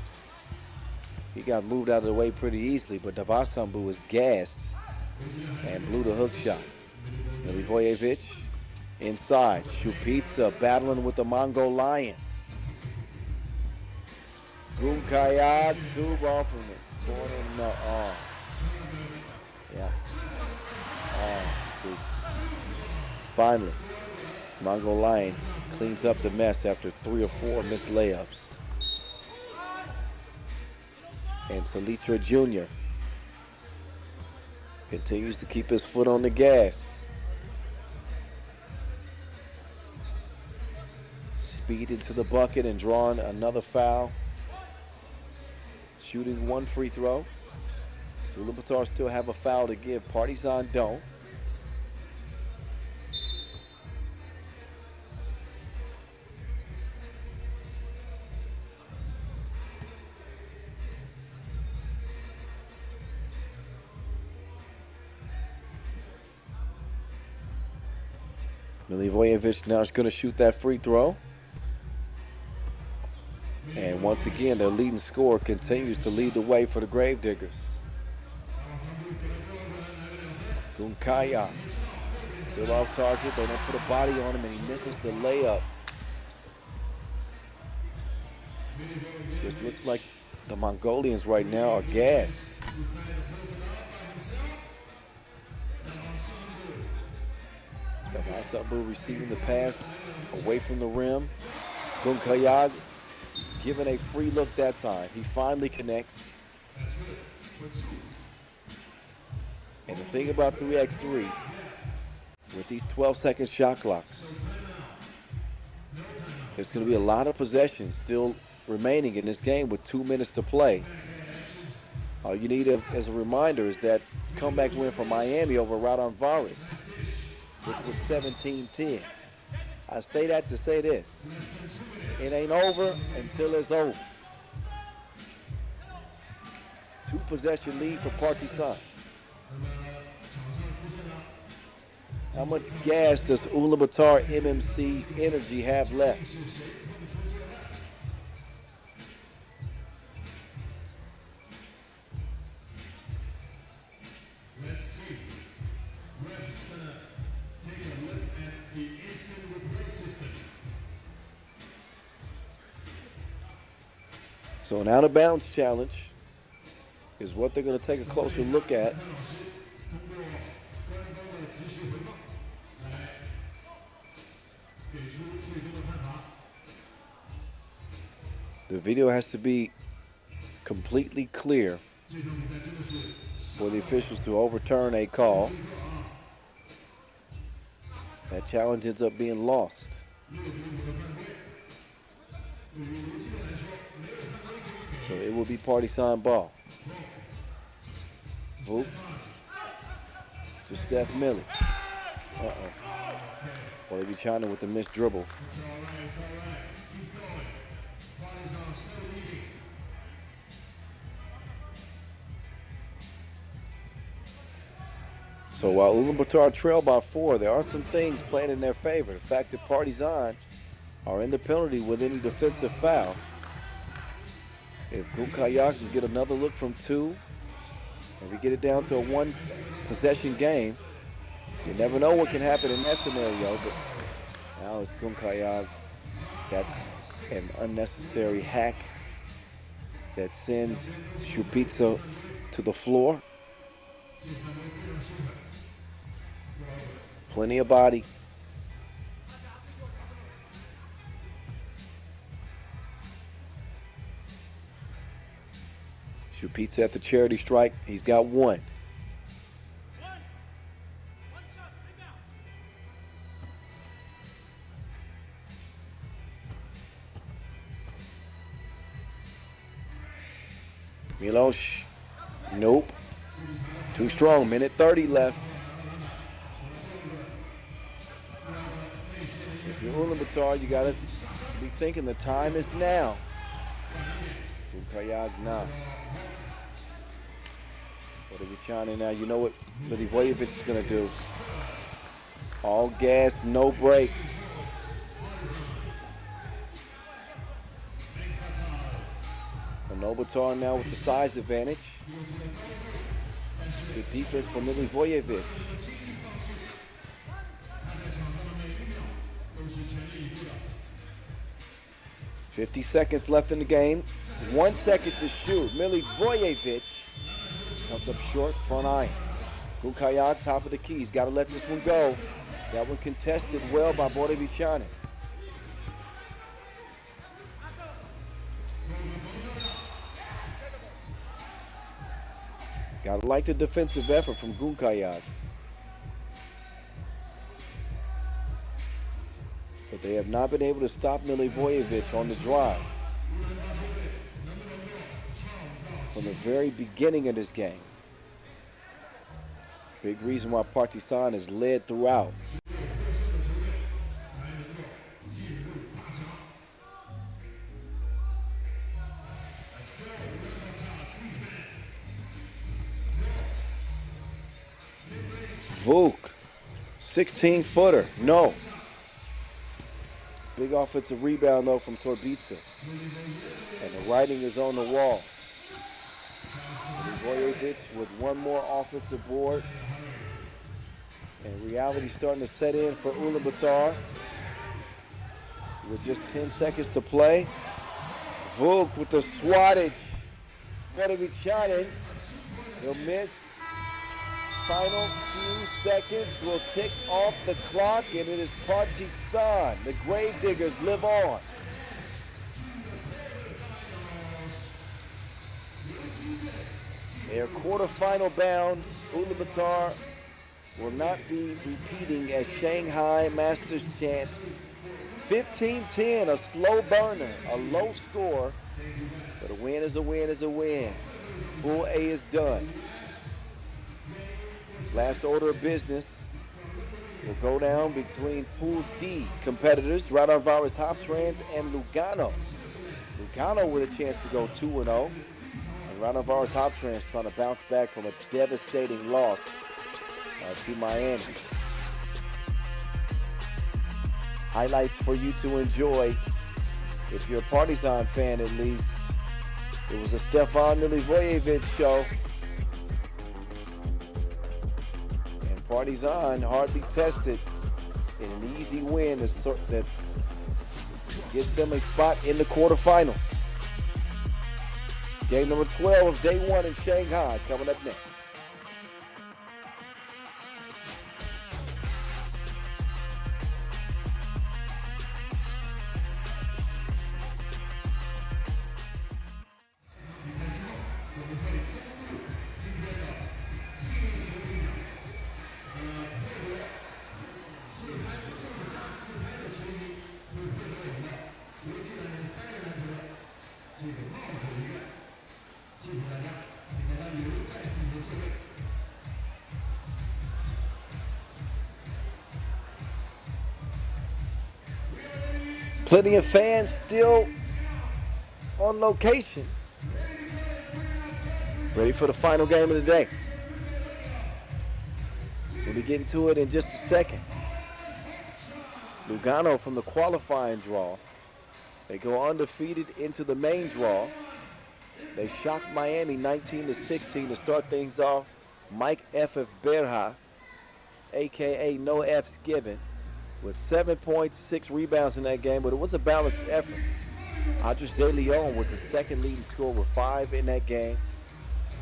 He got moved out of the way pretty easily, but Davasambu was gassed and blew the hook shot. Milivojevic inside. Shupitsa battling with the Mongol Lion. Kayag, 2-ball from it. Going in the arm. Yeah. See. finally, Mongol Lions cleans up the mess after 3 or 4 missed layups. And Talitra Jr. continues to keep his foot on the gas. Speed into the bucket and drawing another foul. Shooting 1 free throw. So Ulaanbaatar still have a foul to give. Partizan don't. Milivojevic now is going to shoot that free throw. And once again, their leading scorer continues to lead the way for the Gravediggers. Gunkaya still off target. They don't put a body on him, and he misses the layup. Just looks like the Mongolians right now are gassed. Sabu receiving the pass away from the rim. Gunkaya given a free look that time. He finally connects. And the thing about 3x3, with these 12-second shot clocks, there's going to be a lot of possessions still remaining in this game with 2 minutes to play. All you need as a reminder is that comeback win for Miami over Raudondvaris, which was 17-10. I say that to say this. It ain't over until it's over. 2-possession lead for Partizan. How much gas does Ulaanbaatar MMC Energy have left? Let's see. Ref's gonna take a look at the instant replay system. So an out-of-bounds challenge is what they're going to take a closer look at. The video has to be completely clear for the officials to overturn a call. That challenge ends up being lost. So it will be Partizan ball. Oop. To Steph Millie. Or they be China with the missed dribble. It's all right. Keep going. Partizan still leading. So while Ulaanbaatar trail by 4, there are some things playing in their favor. The fact that Partizan are in the penalty with any defensive foul. If Gunkaya can get another look from 2, and we get it down to a 1-possession game, you never know what can happen in that scenario. But now it's Gunkaya. That's an unnecessary hack that sends Shupitsa to the floor. Plenty of body. Shupitsa at the charity strike. He's got 1. Milos, nope. Too strong, minute 30 left. If you're Ulaanbaatar, you gotta be thinking the time is now. Gunkaya nah. What are we China now? You know what Milivojevic is gonna do. All gas, no break. Ulaanbaatar now with the size advantage. Good defense for Milivojevic. 50 seconds left in the game. 1 second to shoot. Milivojevic comes up short, front iron. Gunkaya, top of the key. He's got to let this one go. That one contested well by WT Shanghai. Gotta like the defensive effort from Gunkayad. But they have not been able to stop Milivojevic on the drive. From the very beginning of this game. Big reason why Partizan is led throughout. Vuk, 16-footer, no. Big offensive rebound though from Torbica. And the writing is on the wall. Milivojevic with one more offensive board. And reality starting to set in for Ulaanbaatar. With just 10 seconds to play. Vuk with the swattage. WT Shanghai. He'll miss. Final few seconds will tick off the clock, and it is Partizan. The Gravediggers live on. They are quarterfinal bound. Ulaanbaatar will not be repeating as Shanghai Masters champs. 15-10, a slow burner, a low score, but a win is a win is a win. Pool A is done. Last order of business will go down between Pool D competitors, Raudondvaris, Hoptrans, and Lugano. Lugano with a chance to go 2-0, and Raudondvaris Hoptrans trying to bounce back from a devastating loss to Miami. Highlights for you to enjoy, if you're a Partizan fan at least. It was a Stefan Milivojevic show. Partizan hardly tested in an easy win that gets them a spot in the quarterfinals. Game number 12 of day 1 in Shanghai coming up next. Plenty of fans still on location, ready for the final game of the day. We'll be getting to it in just a second. Lugano from the qualifying draw. They go undefeated into the main draw. They shock Miami 19-16 to start things off. Mike F. Berha, a.k.a. No F's Given, with 7 points, 6 rebounds in that game, but it was a balanced effort. Andres De Leon was the second leading scorer with 5 in that game.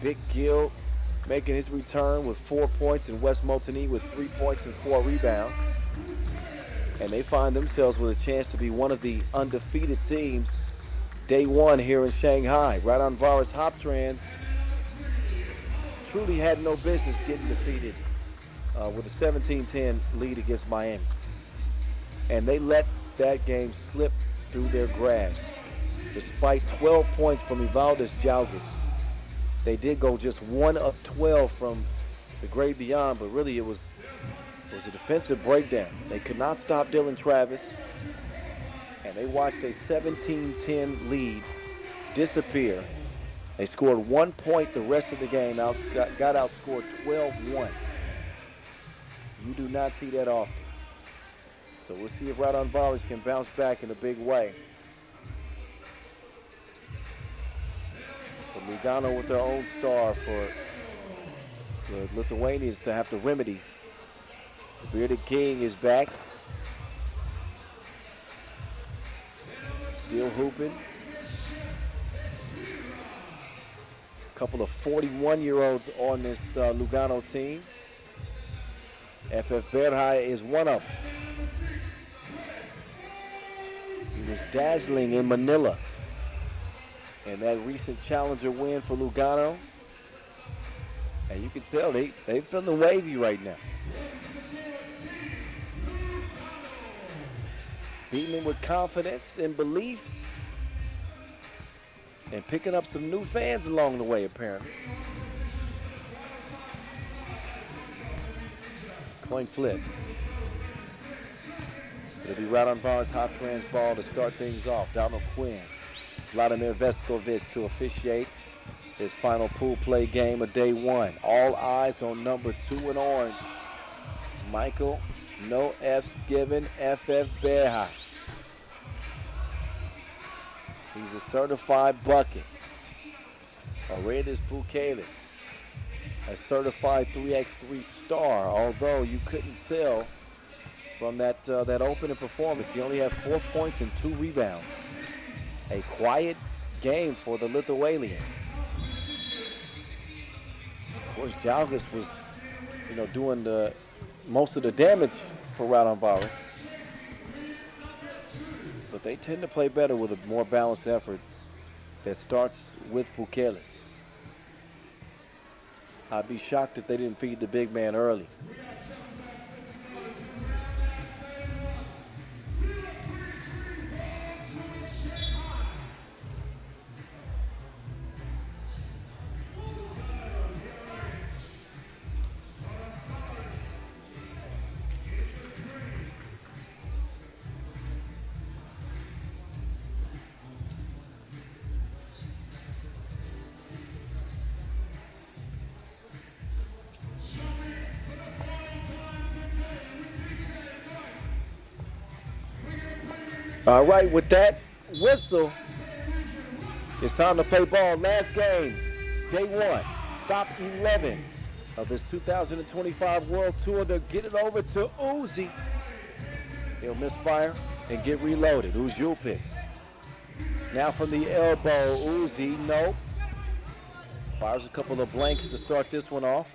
Vic Gill making his return with 4 points, and Wes Montagny with 3 points and 4 rebounds. And they find themselves with a chance to be one of the undefeated teams day 1 here in Shanghai. Raudondvaris Hoptrans truly had no business getting defeated with a 17-10 lead against Miami. And they let that game slip through their grasp. Despite 12 points from Ivaldas Jalgis, they did go just 1 of 12 from the great beyond, but really it was a defensive breakdown. They could not stop Dylan Travis, and they watched a 17-10 lead disappear. They scored 1 point the rest of the game, got outscored 12-1. You do not see that often. So we'll see if Raudondvaris can bounce back in a big way. But Lugano with their own star for the Lithuanians to have to remedy. The Bearded King is back. Still hooping. A couple of 41-year-olds on this Lugano team. FF Berhai is one of them. He was dazzling in Manila. And that recent challenger win for Lugano. And you can tell they're feeling wavy right now. Beating him with confidence and belief. And picking up some new fans along the way, apparently. Coin flip. It'll be Raudondvaris Hoptrans ball to start things off. Donald Quinn, Vladimir Veskovic to officiate his final pool play game of day one. All eyes on number 2 in orange. Michael, no F's given, FF Berhai. He's a certified bucket. Aredes Pukelis, a certified 3x3 star, although you couldn't tell from that opening performance. He only had 4 points and 2 rebounds. A quiet game for the Lithuanian. Of course, Jalgis was, doing most of the damage for Raudondvaris. But they tend to play better with a more balanced effort that starts with Pukelis. I'd be shocked if they didn't feed the big man early. All right, with that whistle, it's time to play ball. Last game, day one, stop 11 of this 2025 World Tour. They'll get it over to Uzi. He'll misfire and get reloaded. Uzupis. Now from the elbow, Uzi, nope. Fires a couple of blanks to start this one off.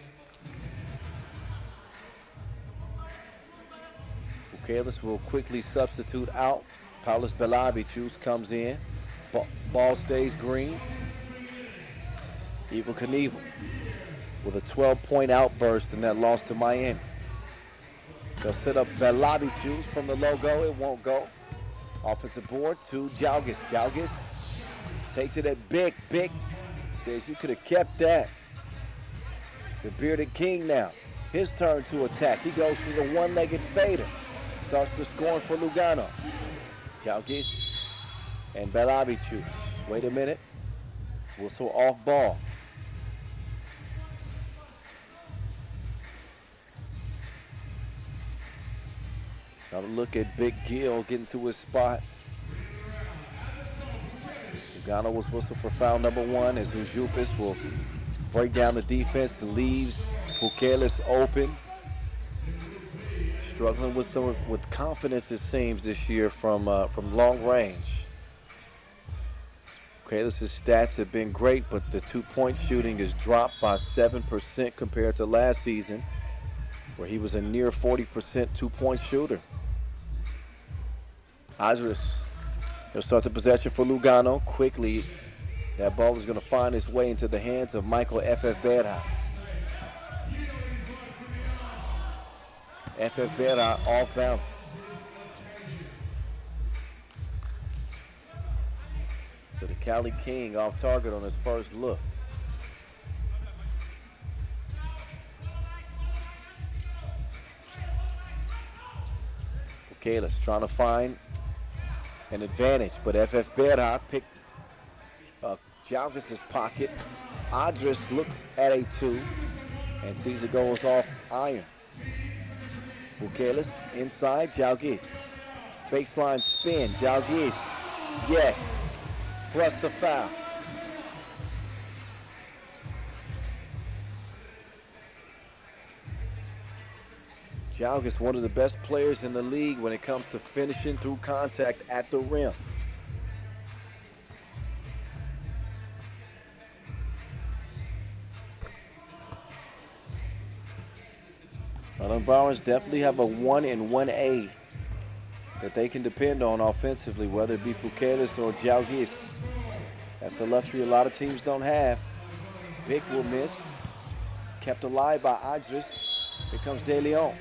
Pukelis will quickly substitute out. Paulus Belabicius comes in. Ball stays green. Evel Knievel with a 12-point outburst in that loss to Miami. They'll set up Belabicius from the logo. It won't go. Offensive board to Jalgis. Jalgis takes it at Big. Big says you could have kept that. The bearded king now. His turn to attack. He goes to the one-legged fader. Starts the scoring for Lugano. Jalgis and Belabicius. Wait a minute. Whistle off ball. Another look at Big Gill getting to his spot. Lugano was whistled for foul number 1 as Uzupis will break down the defense and leaves Pukelis open. Struggling with confidence, it seems, this year from long range. Pukelis' stats have been great, but the 2-point shooting has dropped by 7% compared to last season, where he was a near 40% 2-point shooter. Azris, he'll start the possession for Lugano. Quickly, that ball is going to find its way into the hands of Michael FF Berhai. FF Berhai off balance. So the Cali King off target on his first look. Pukelis trying to find an advantage, but FF Berhai picked Jalgis' pocket. Adris looks at a 2 and sees it goes off iron. Pukelis inside, Jalgis. Baseline spin, Jalgis. Yes, plus the foul. Jalgis, one of the best players in the league when it comes to finishing through contact at the rim. Raudondvaris definitely have a 1 and 1A that they can depend on offensively, whether it be Pukelis or Jalgis. That's a luxury a lot of teams don't have. Vic will miss. Kept alive by Adris. Here comes De Leon.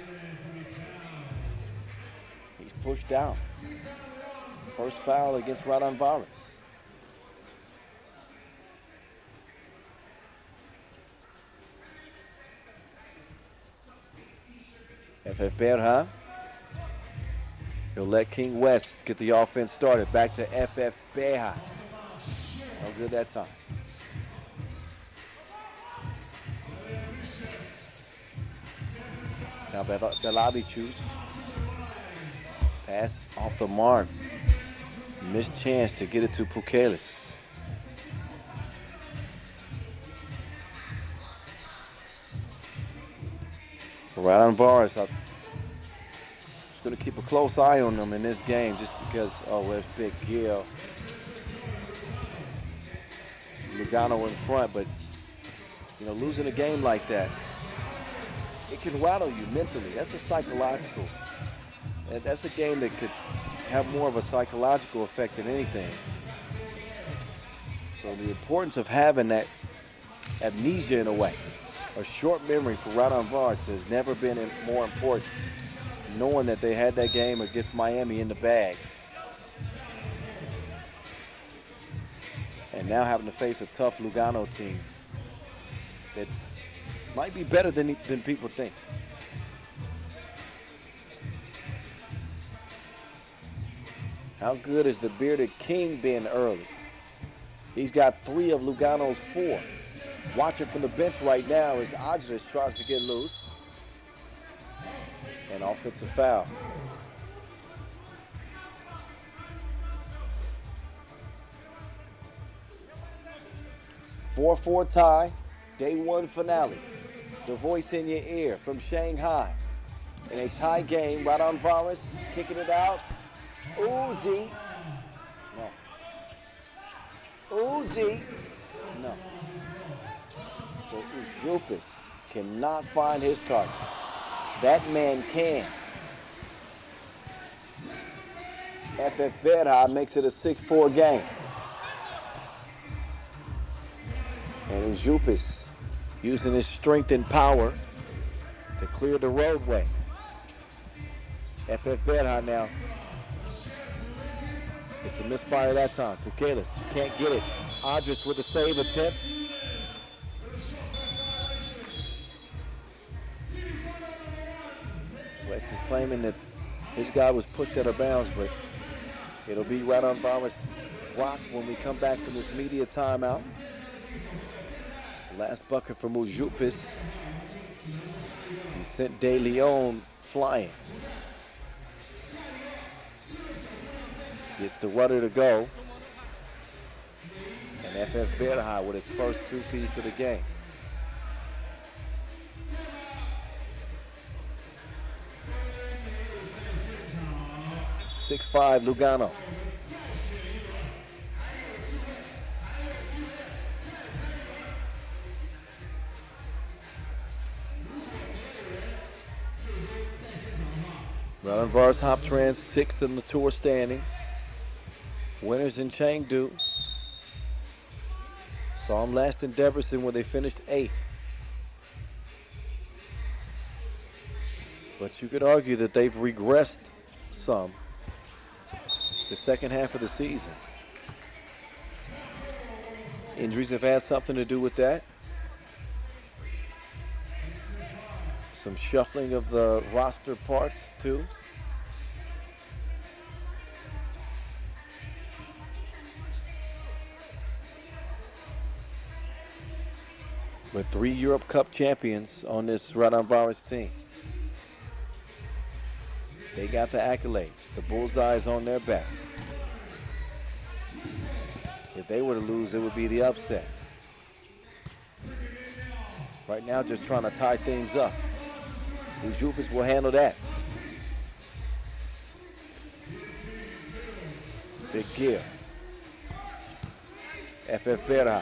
He's pushed out. First foul against Raudondvaris. FIBA. He'll let King West get the offense started. Back to FIBA. No good that time. Now Belabi choose. Pass off the mark. Missed chance to get it to Pukelis. Raudondvaris, I'm just going to keep a close eye on them in this game just because, oh, there's Big Gil. Lugano in front, but, you know, losing a game like that, it can rattle you mentally. That's a psychological. That's a game that could have more of a psychological effect than anything. So the importance of having that amnesia in a way, a short memory for Raudondvaris has never been more important. Knowing that they had that game against Miami in the bag. And now having to face a tough Lugano team that might be better than people think. How good has the bearded king been early? He's got 3 of Lugano's 4. Watching from the bench right now as Adris tries to get loose. An offensive foul. Four tie, day 1 finale. The voice in your ear from Shanghai. In a tie game, Raudondvaris kicking it out. Uzi. No. Uzi. No. So Ujupis cannot find his target. That man can. FIBA makes it a 6-4 game. And Ujupis using his strength and power to clear the roadway. FIBA now. It's the misfire that time. Pukelis can't get it. Adris with a save attempt. West is claiming that his guy was pushed out of bounds, but it'll be Raudondvaris rock when we come back from this media timeout. Last bucket from Ujupis. He sent De Leon flying. Gets the rudder to go. And FIBA with his first 2-piece of the game. .65 Lugano. Raudondvaris Hoptrans 6th in the tour standings. Winners in Chengdu. Saw them last in Debrecen where they finished 8th. But you could argue that they've regressed some the second half of the season. Injuries have had something to do with that. Some shuffling of the roster parts too. With 3 Europe Cup champions on this Raudondvaris team. They got the accolades. The bullseye is on their back. If they were to lose, it would be the upset. Right now, just trying to tie things up. Ujupis will handle that. Big Gil. FIBA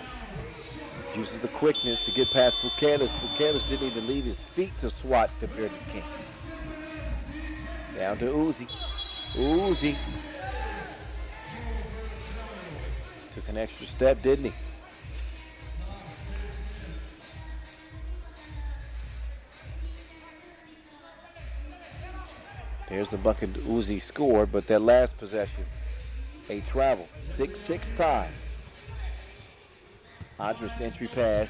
uses the quickness to get past Pukelis. Pukelis didn't even leave his feet to swat the Bearded King. Down to Uzi. Uzi. Took an extra step, didn't he? There's the bucket Uzi scored, but that last possession, a travel. 6-6 tie. Andres entry pass.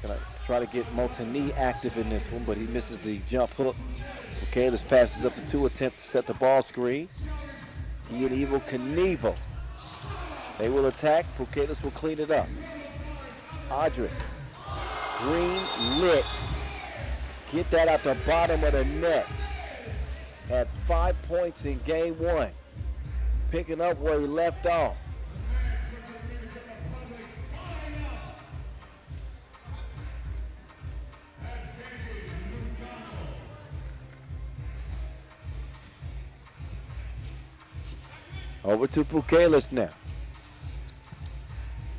Gonna try to get Motani active in this one, but he misses the jump hook. Okay, this passes up to 2 attempts to set the ball screen. He and Evel Knievel. They will attack. Pukelis will clean it up. Andres. Green lit. Get that out the bottom of the net. Had 5 points in game 1. Picking up where he left off. Over to Pukelis now.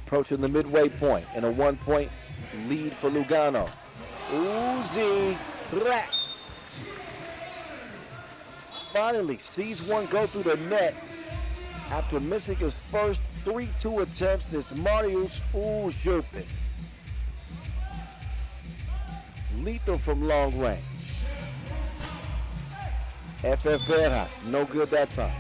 Approaching the midway point and a 1-point lead for Lugano. Uzi Rat. Finally sees one go through the net after missing his first 3-2 attempts. This Mariusz Ujupin. Lethal from long range. FF Berha, no good that time.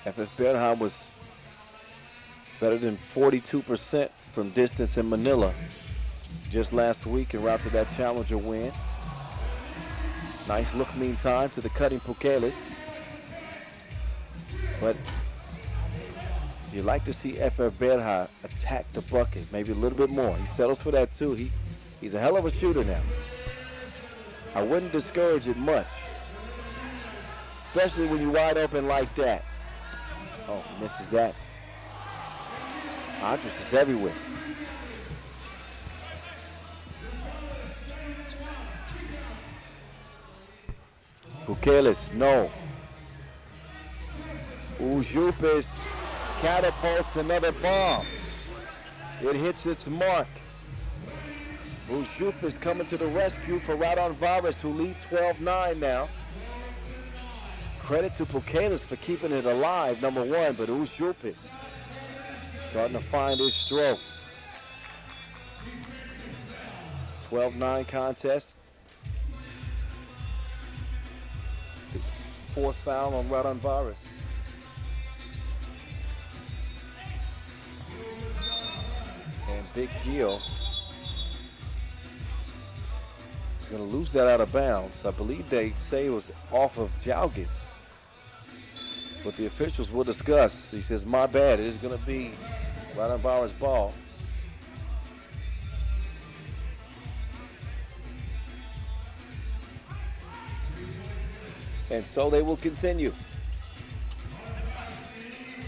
FF Berha was better than 42% from distance in Manila just last week en route to that challenger win. Nice look meantime to the cutting Pukelis. But you like to see FF Berha attack the bucket maybe a little bit more. He settles for that too. He's a hell of a shooter now. I wouldn't discourage it much, especially when you're wide open like that. Oh, misses that. Andres is everywhere. Pukelis, no. Ujupis catapults another bomb. It hits its mark. Ujupis coming to the rescue for Raudondvaris, who lead 12-9 now. Credit to Pukelis for keeping it alive, number one, but Ujupis starting to find his stroke. 12-9 contest. The 4th foul on Raudondvaris. And Big Gil is going to lose that out of bounds. I believe they say it was off of Jalgis. But the officials will discuss. He says, my bad, it is going to be Raudondvaris' ball. And so they will continue.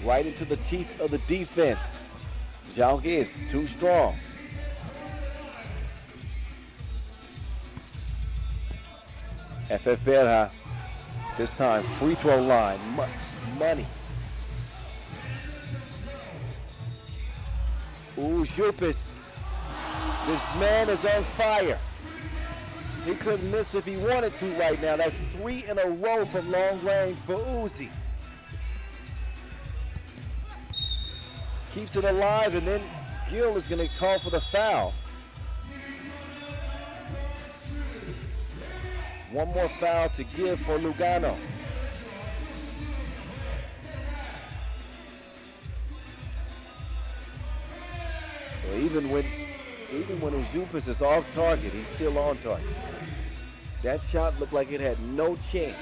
Right into the teeth of the defense. Jalgis too strong. FF Berha, this time free throw line, money. Ujupis, this man is on fire. He couldn't miss if he wanted to right now. That's 3 in a row from long range for Uzi. Keeps it alive, and then Gil is going to call for the foul. One more foul to give for Lugano. So even when Ujupis is off target, he's still on target. That shot looked like it had no chance.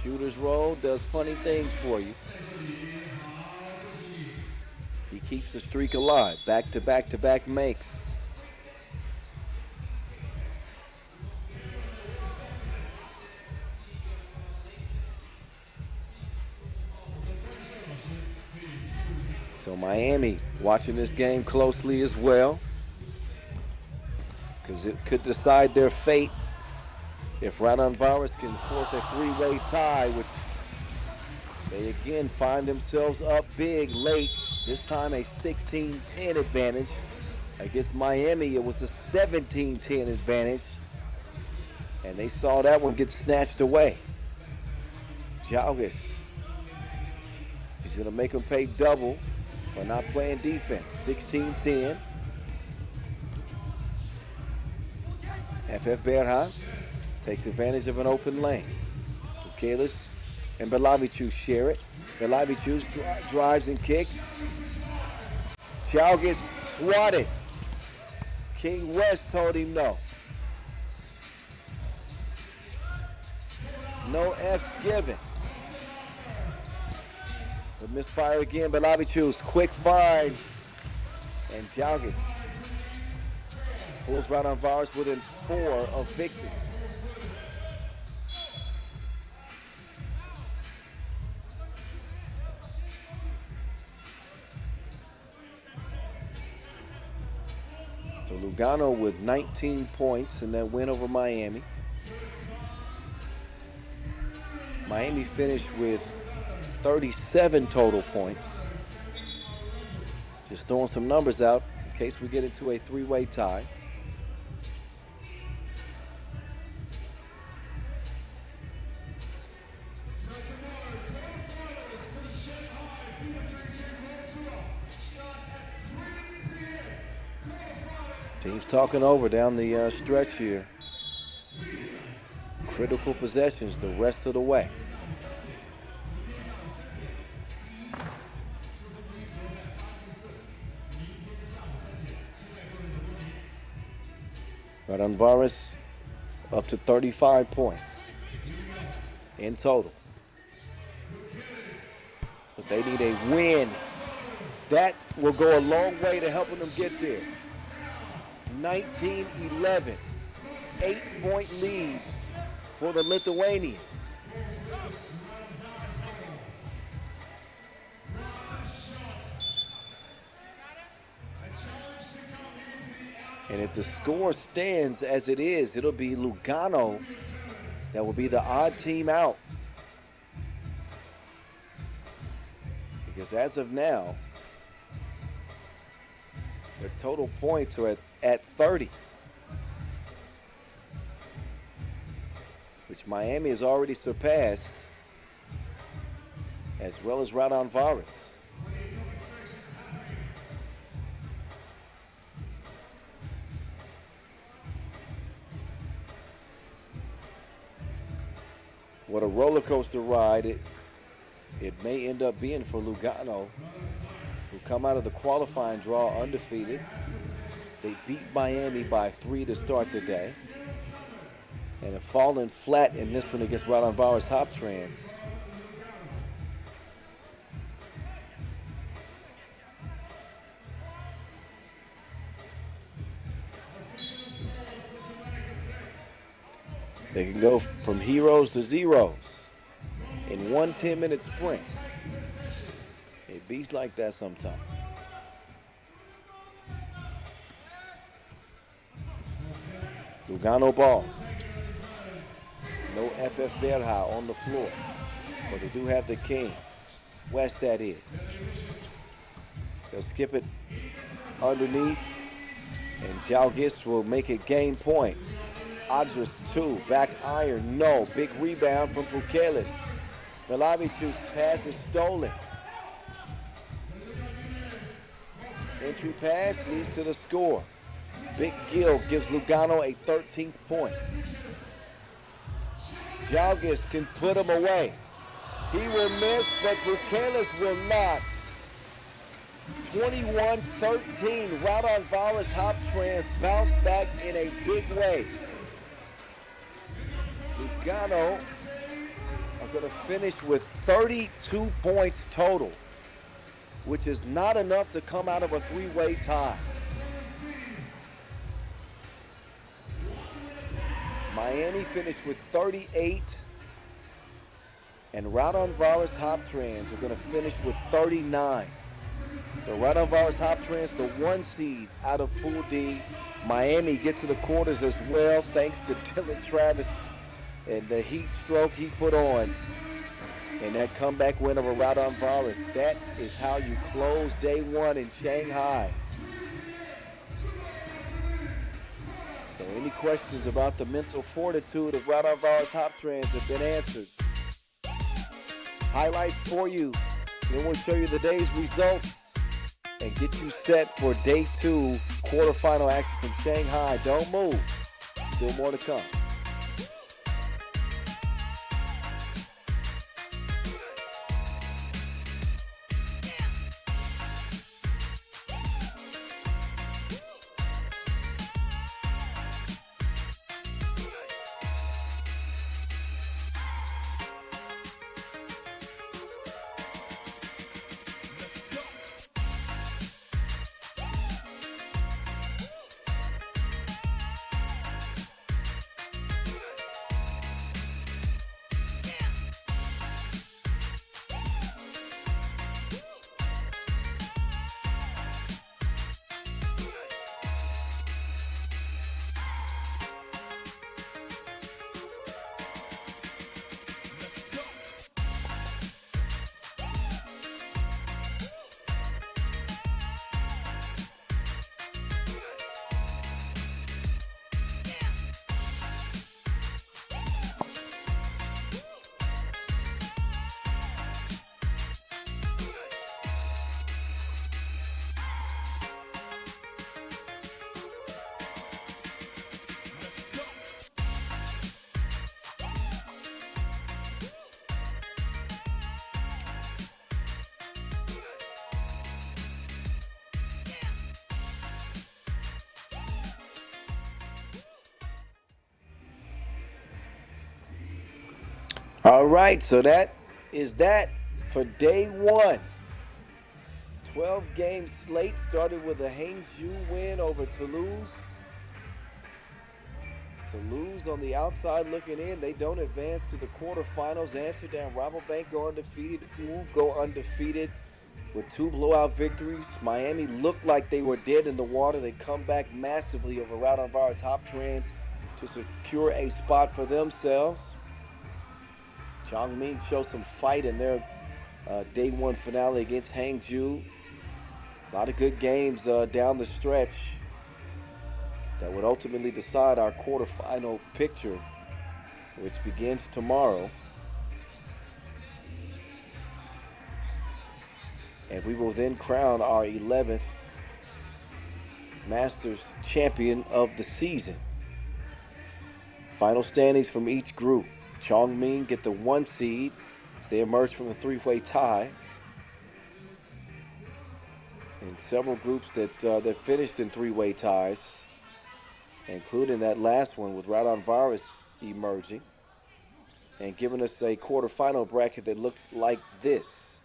Shooter's roll does funny things for you. He keeps the streak alive. Back to back to back makes. So Miami watching this game closely as well, because it could decide their fate if Raudondvaris can force a 3-way tie with They again find themselves up big late. This time a 16-10 advantage. Against Miami, it was a 17-10 advantage. And they saw that one get snatched away. Jalgis. He's going to make them pay double for not playing defense. 16-10. FF Berha takes advantage of an open lane. Bukalis and Belavichus share it. Belavichus drives and kicks. Chow gets swatted. King West told him no. No F given. But misfire again. Belavichus, quick find. And Jalgis pulls Raudondvaris within 4 of victory. So Lugano with 19 points in that win over Miami. Miami finished with 37 total points. Just throwing some numbers out in case we get into a 3-way tie. Teams talking over down the stretch here. Critical possessions the rest of the way. Raudondvaris up to 35 points in total. But they need a win. That will go a long way to helping them get there. 19-11, 8-point lead for the Lithuanians. And if the score stands as it is, it'll be Lugano that will be the odd team out. Because as of now, their total points are at 30. Which Miami has already surpassed, as well as Raudondvaris. What a roller coaster ride it may end up being for Lugano, who come out of the qualifying draw undefeated. They beat Miami by 3 to start the day, and have fallen flat in this one against Raudondvaris Hoptrans. They can go from heroes to zeros in one 10-minute sprint. It beats like that sometimes. Lugano ball. No FF Berha on the floor, but they do have the king. West, that is. They'll skip it underneath, and Jalgis will make it game point. Adris 2, back iron, no. Big rebound from Bukalis. Belavichus pass is stolen. Entry pass leads to the score. Big Gill gives Lugano a 13th point. Jalgis can put him away. He will miss, but Bukalis will not. 21-13, Raudondvaris Hoptrans bounce back in a big way. Lugano are going to finish with 32 points total, which is not enough to come out of a 3-way tie. Miami finished with 38, and Raudondvaris Hoptrans are going to finish with 39. So Raudondvaris Hoptrans, the 1 seed out of Pool D. Miami gets to the quarters as well, thanks to Dylan Travis and the heat stroke he put on. and that comeback win over Raudondvaris. That is how you close day one in Shanghai. So any questions about the mental fortitude of Raudondvaris Hoptrans have been answered. Highlights for you. Then we'll show you the day's results and get you set for day 2 quarterfinal action from Shanghai. Don't move. Still more to come. All right, so that is that for day 1. 12-game slate started with a Hangzhou win over Toulouse. Toulouse on the outside looking in. They don't advance to the quarterfinals. Amsterdam Rabobank go undefeated. Go undefeated with 2 blowout victories. Miami looked like they were dead in the water. They come back massively over Raudondvaris Hoptrans to secure a spot for themselves. Chongming shows some fight in their day 1 finale against Hangzhou. A lot of good games down the stretch that would ultimately decide our quarterfinal picture, which begins tomorrow. And we will then crown our 11th Masters champion of the season. Final standings from each group. Chongming get the 1 seed as they emerge from the 3-way tie. And several groups that finished in 3-way ties, including that last one with Raudondvaris emerging and giving us a quarterfinal bracket that looks like this.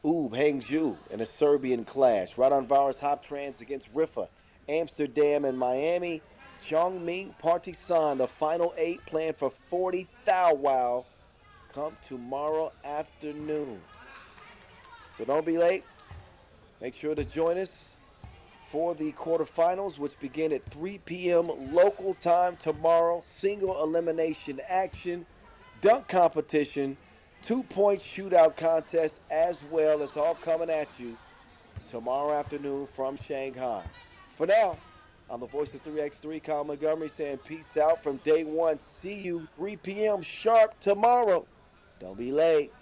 Hangzhou in a Serbian clash. Raudondvaris Hoptrans against Riffa, Amsterdam, and Miami. Chongming, Partizan, the final 8 planned for 40 thou wow come tomorrow afternoon. So don't be late. Make sure to join us for the quarterfinals, which begin at 3 p.m. local time tomorrow. Single elimination action, dunk competition, 2-point shootout contest as well. It's all coming at you tomorrow afternoon from Shanghai. For now, I'm the voice of 3x3, Kyle Montgomery, saying peace out from day 1. See you 3 p.m. sharp tomorrow. Don't be late.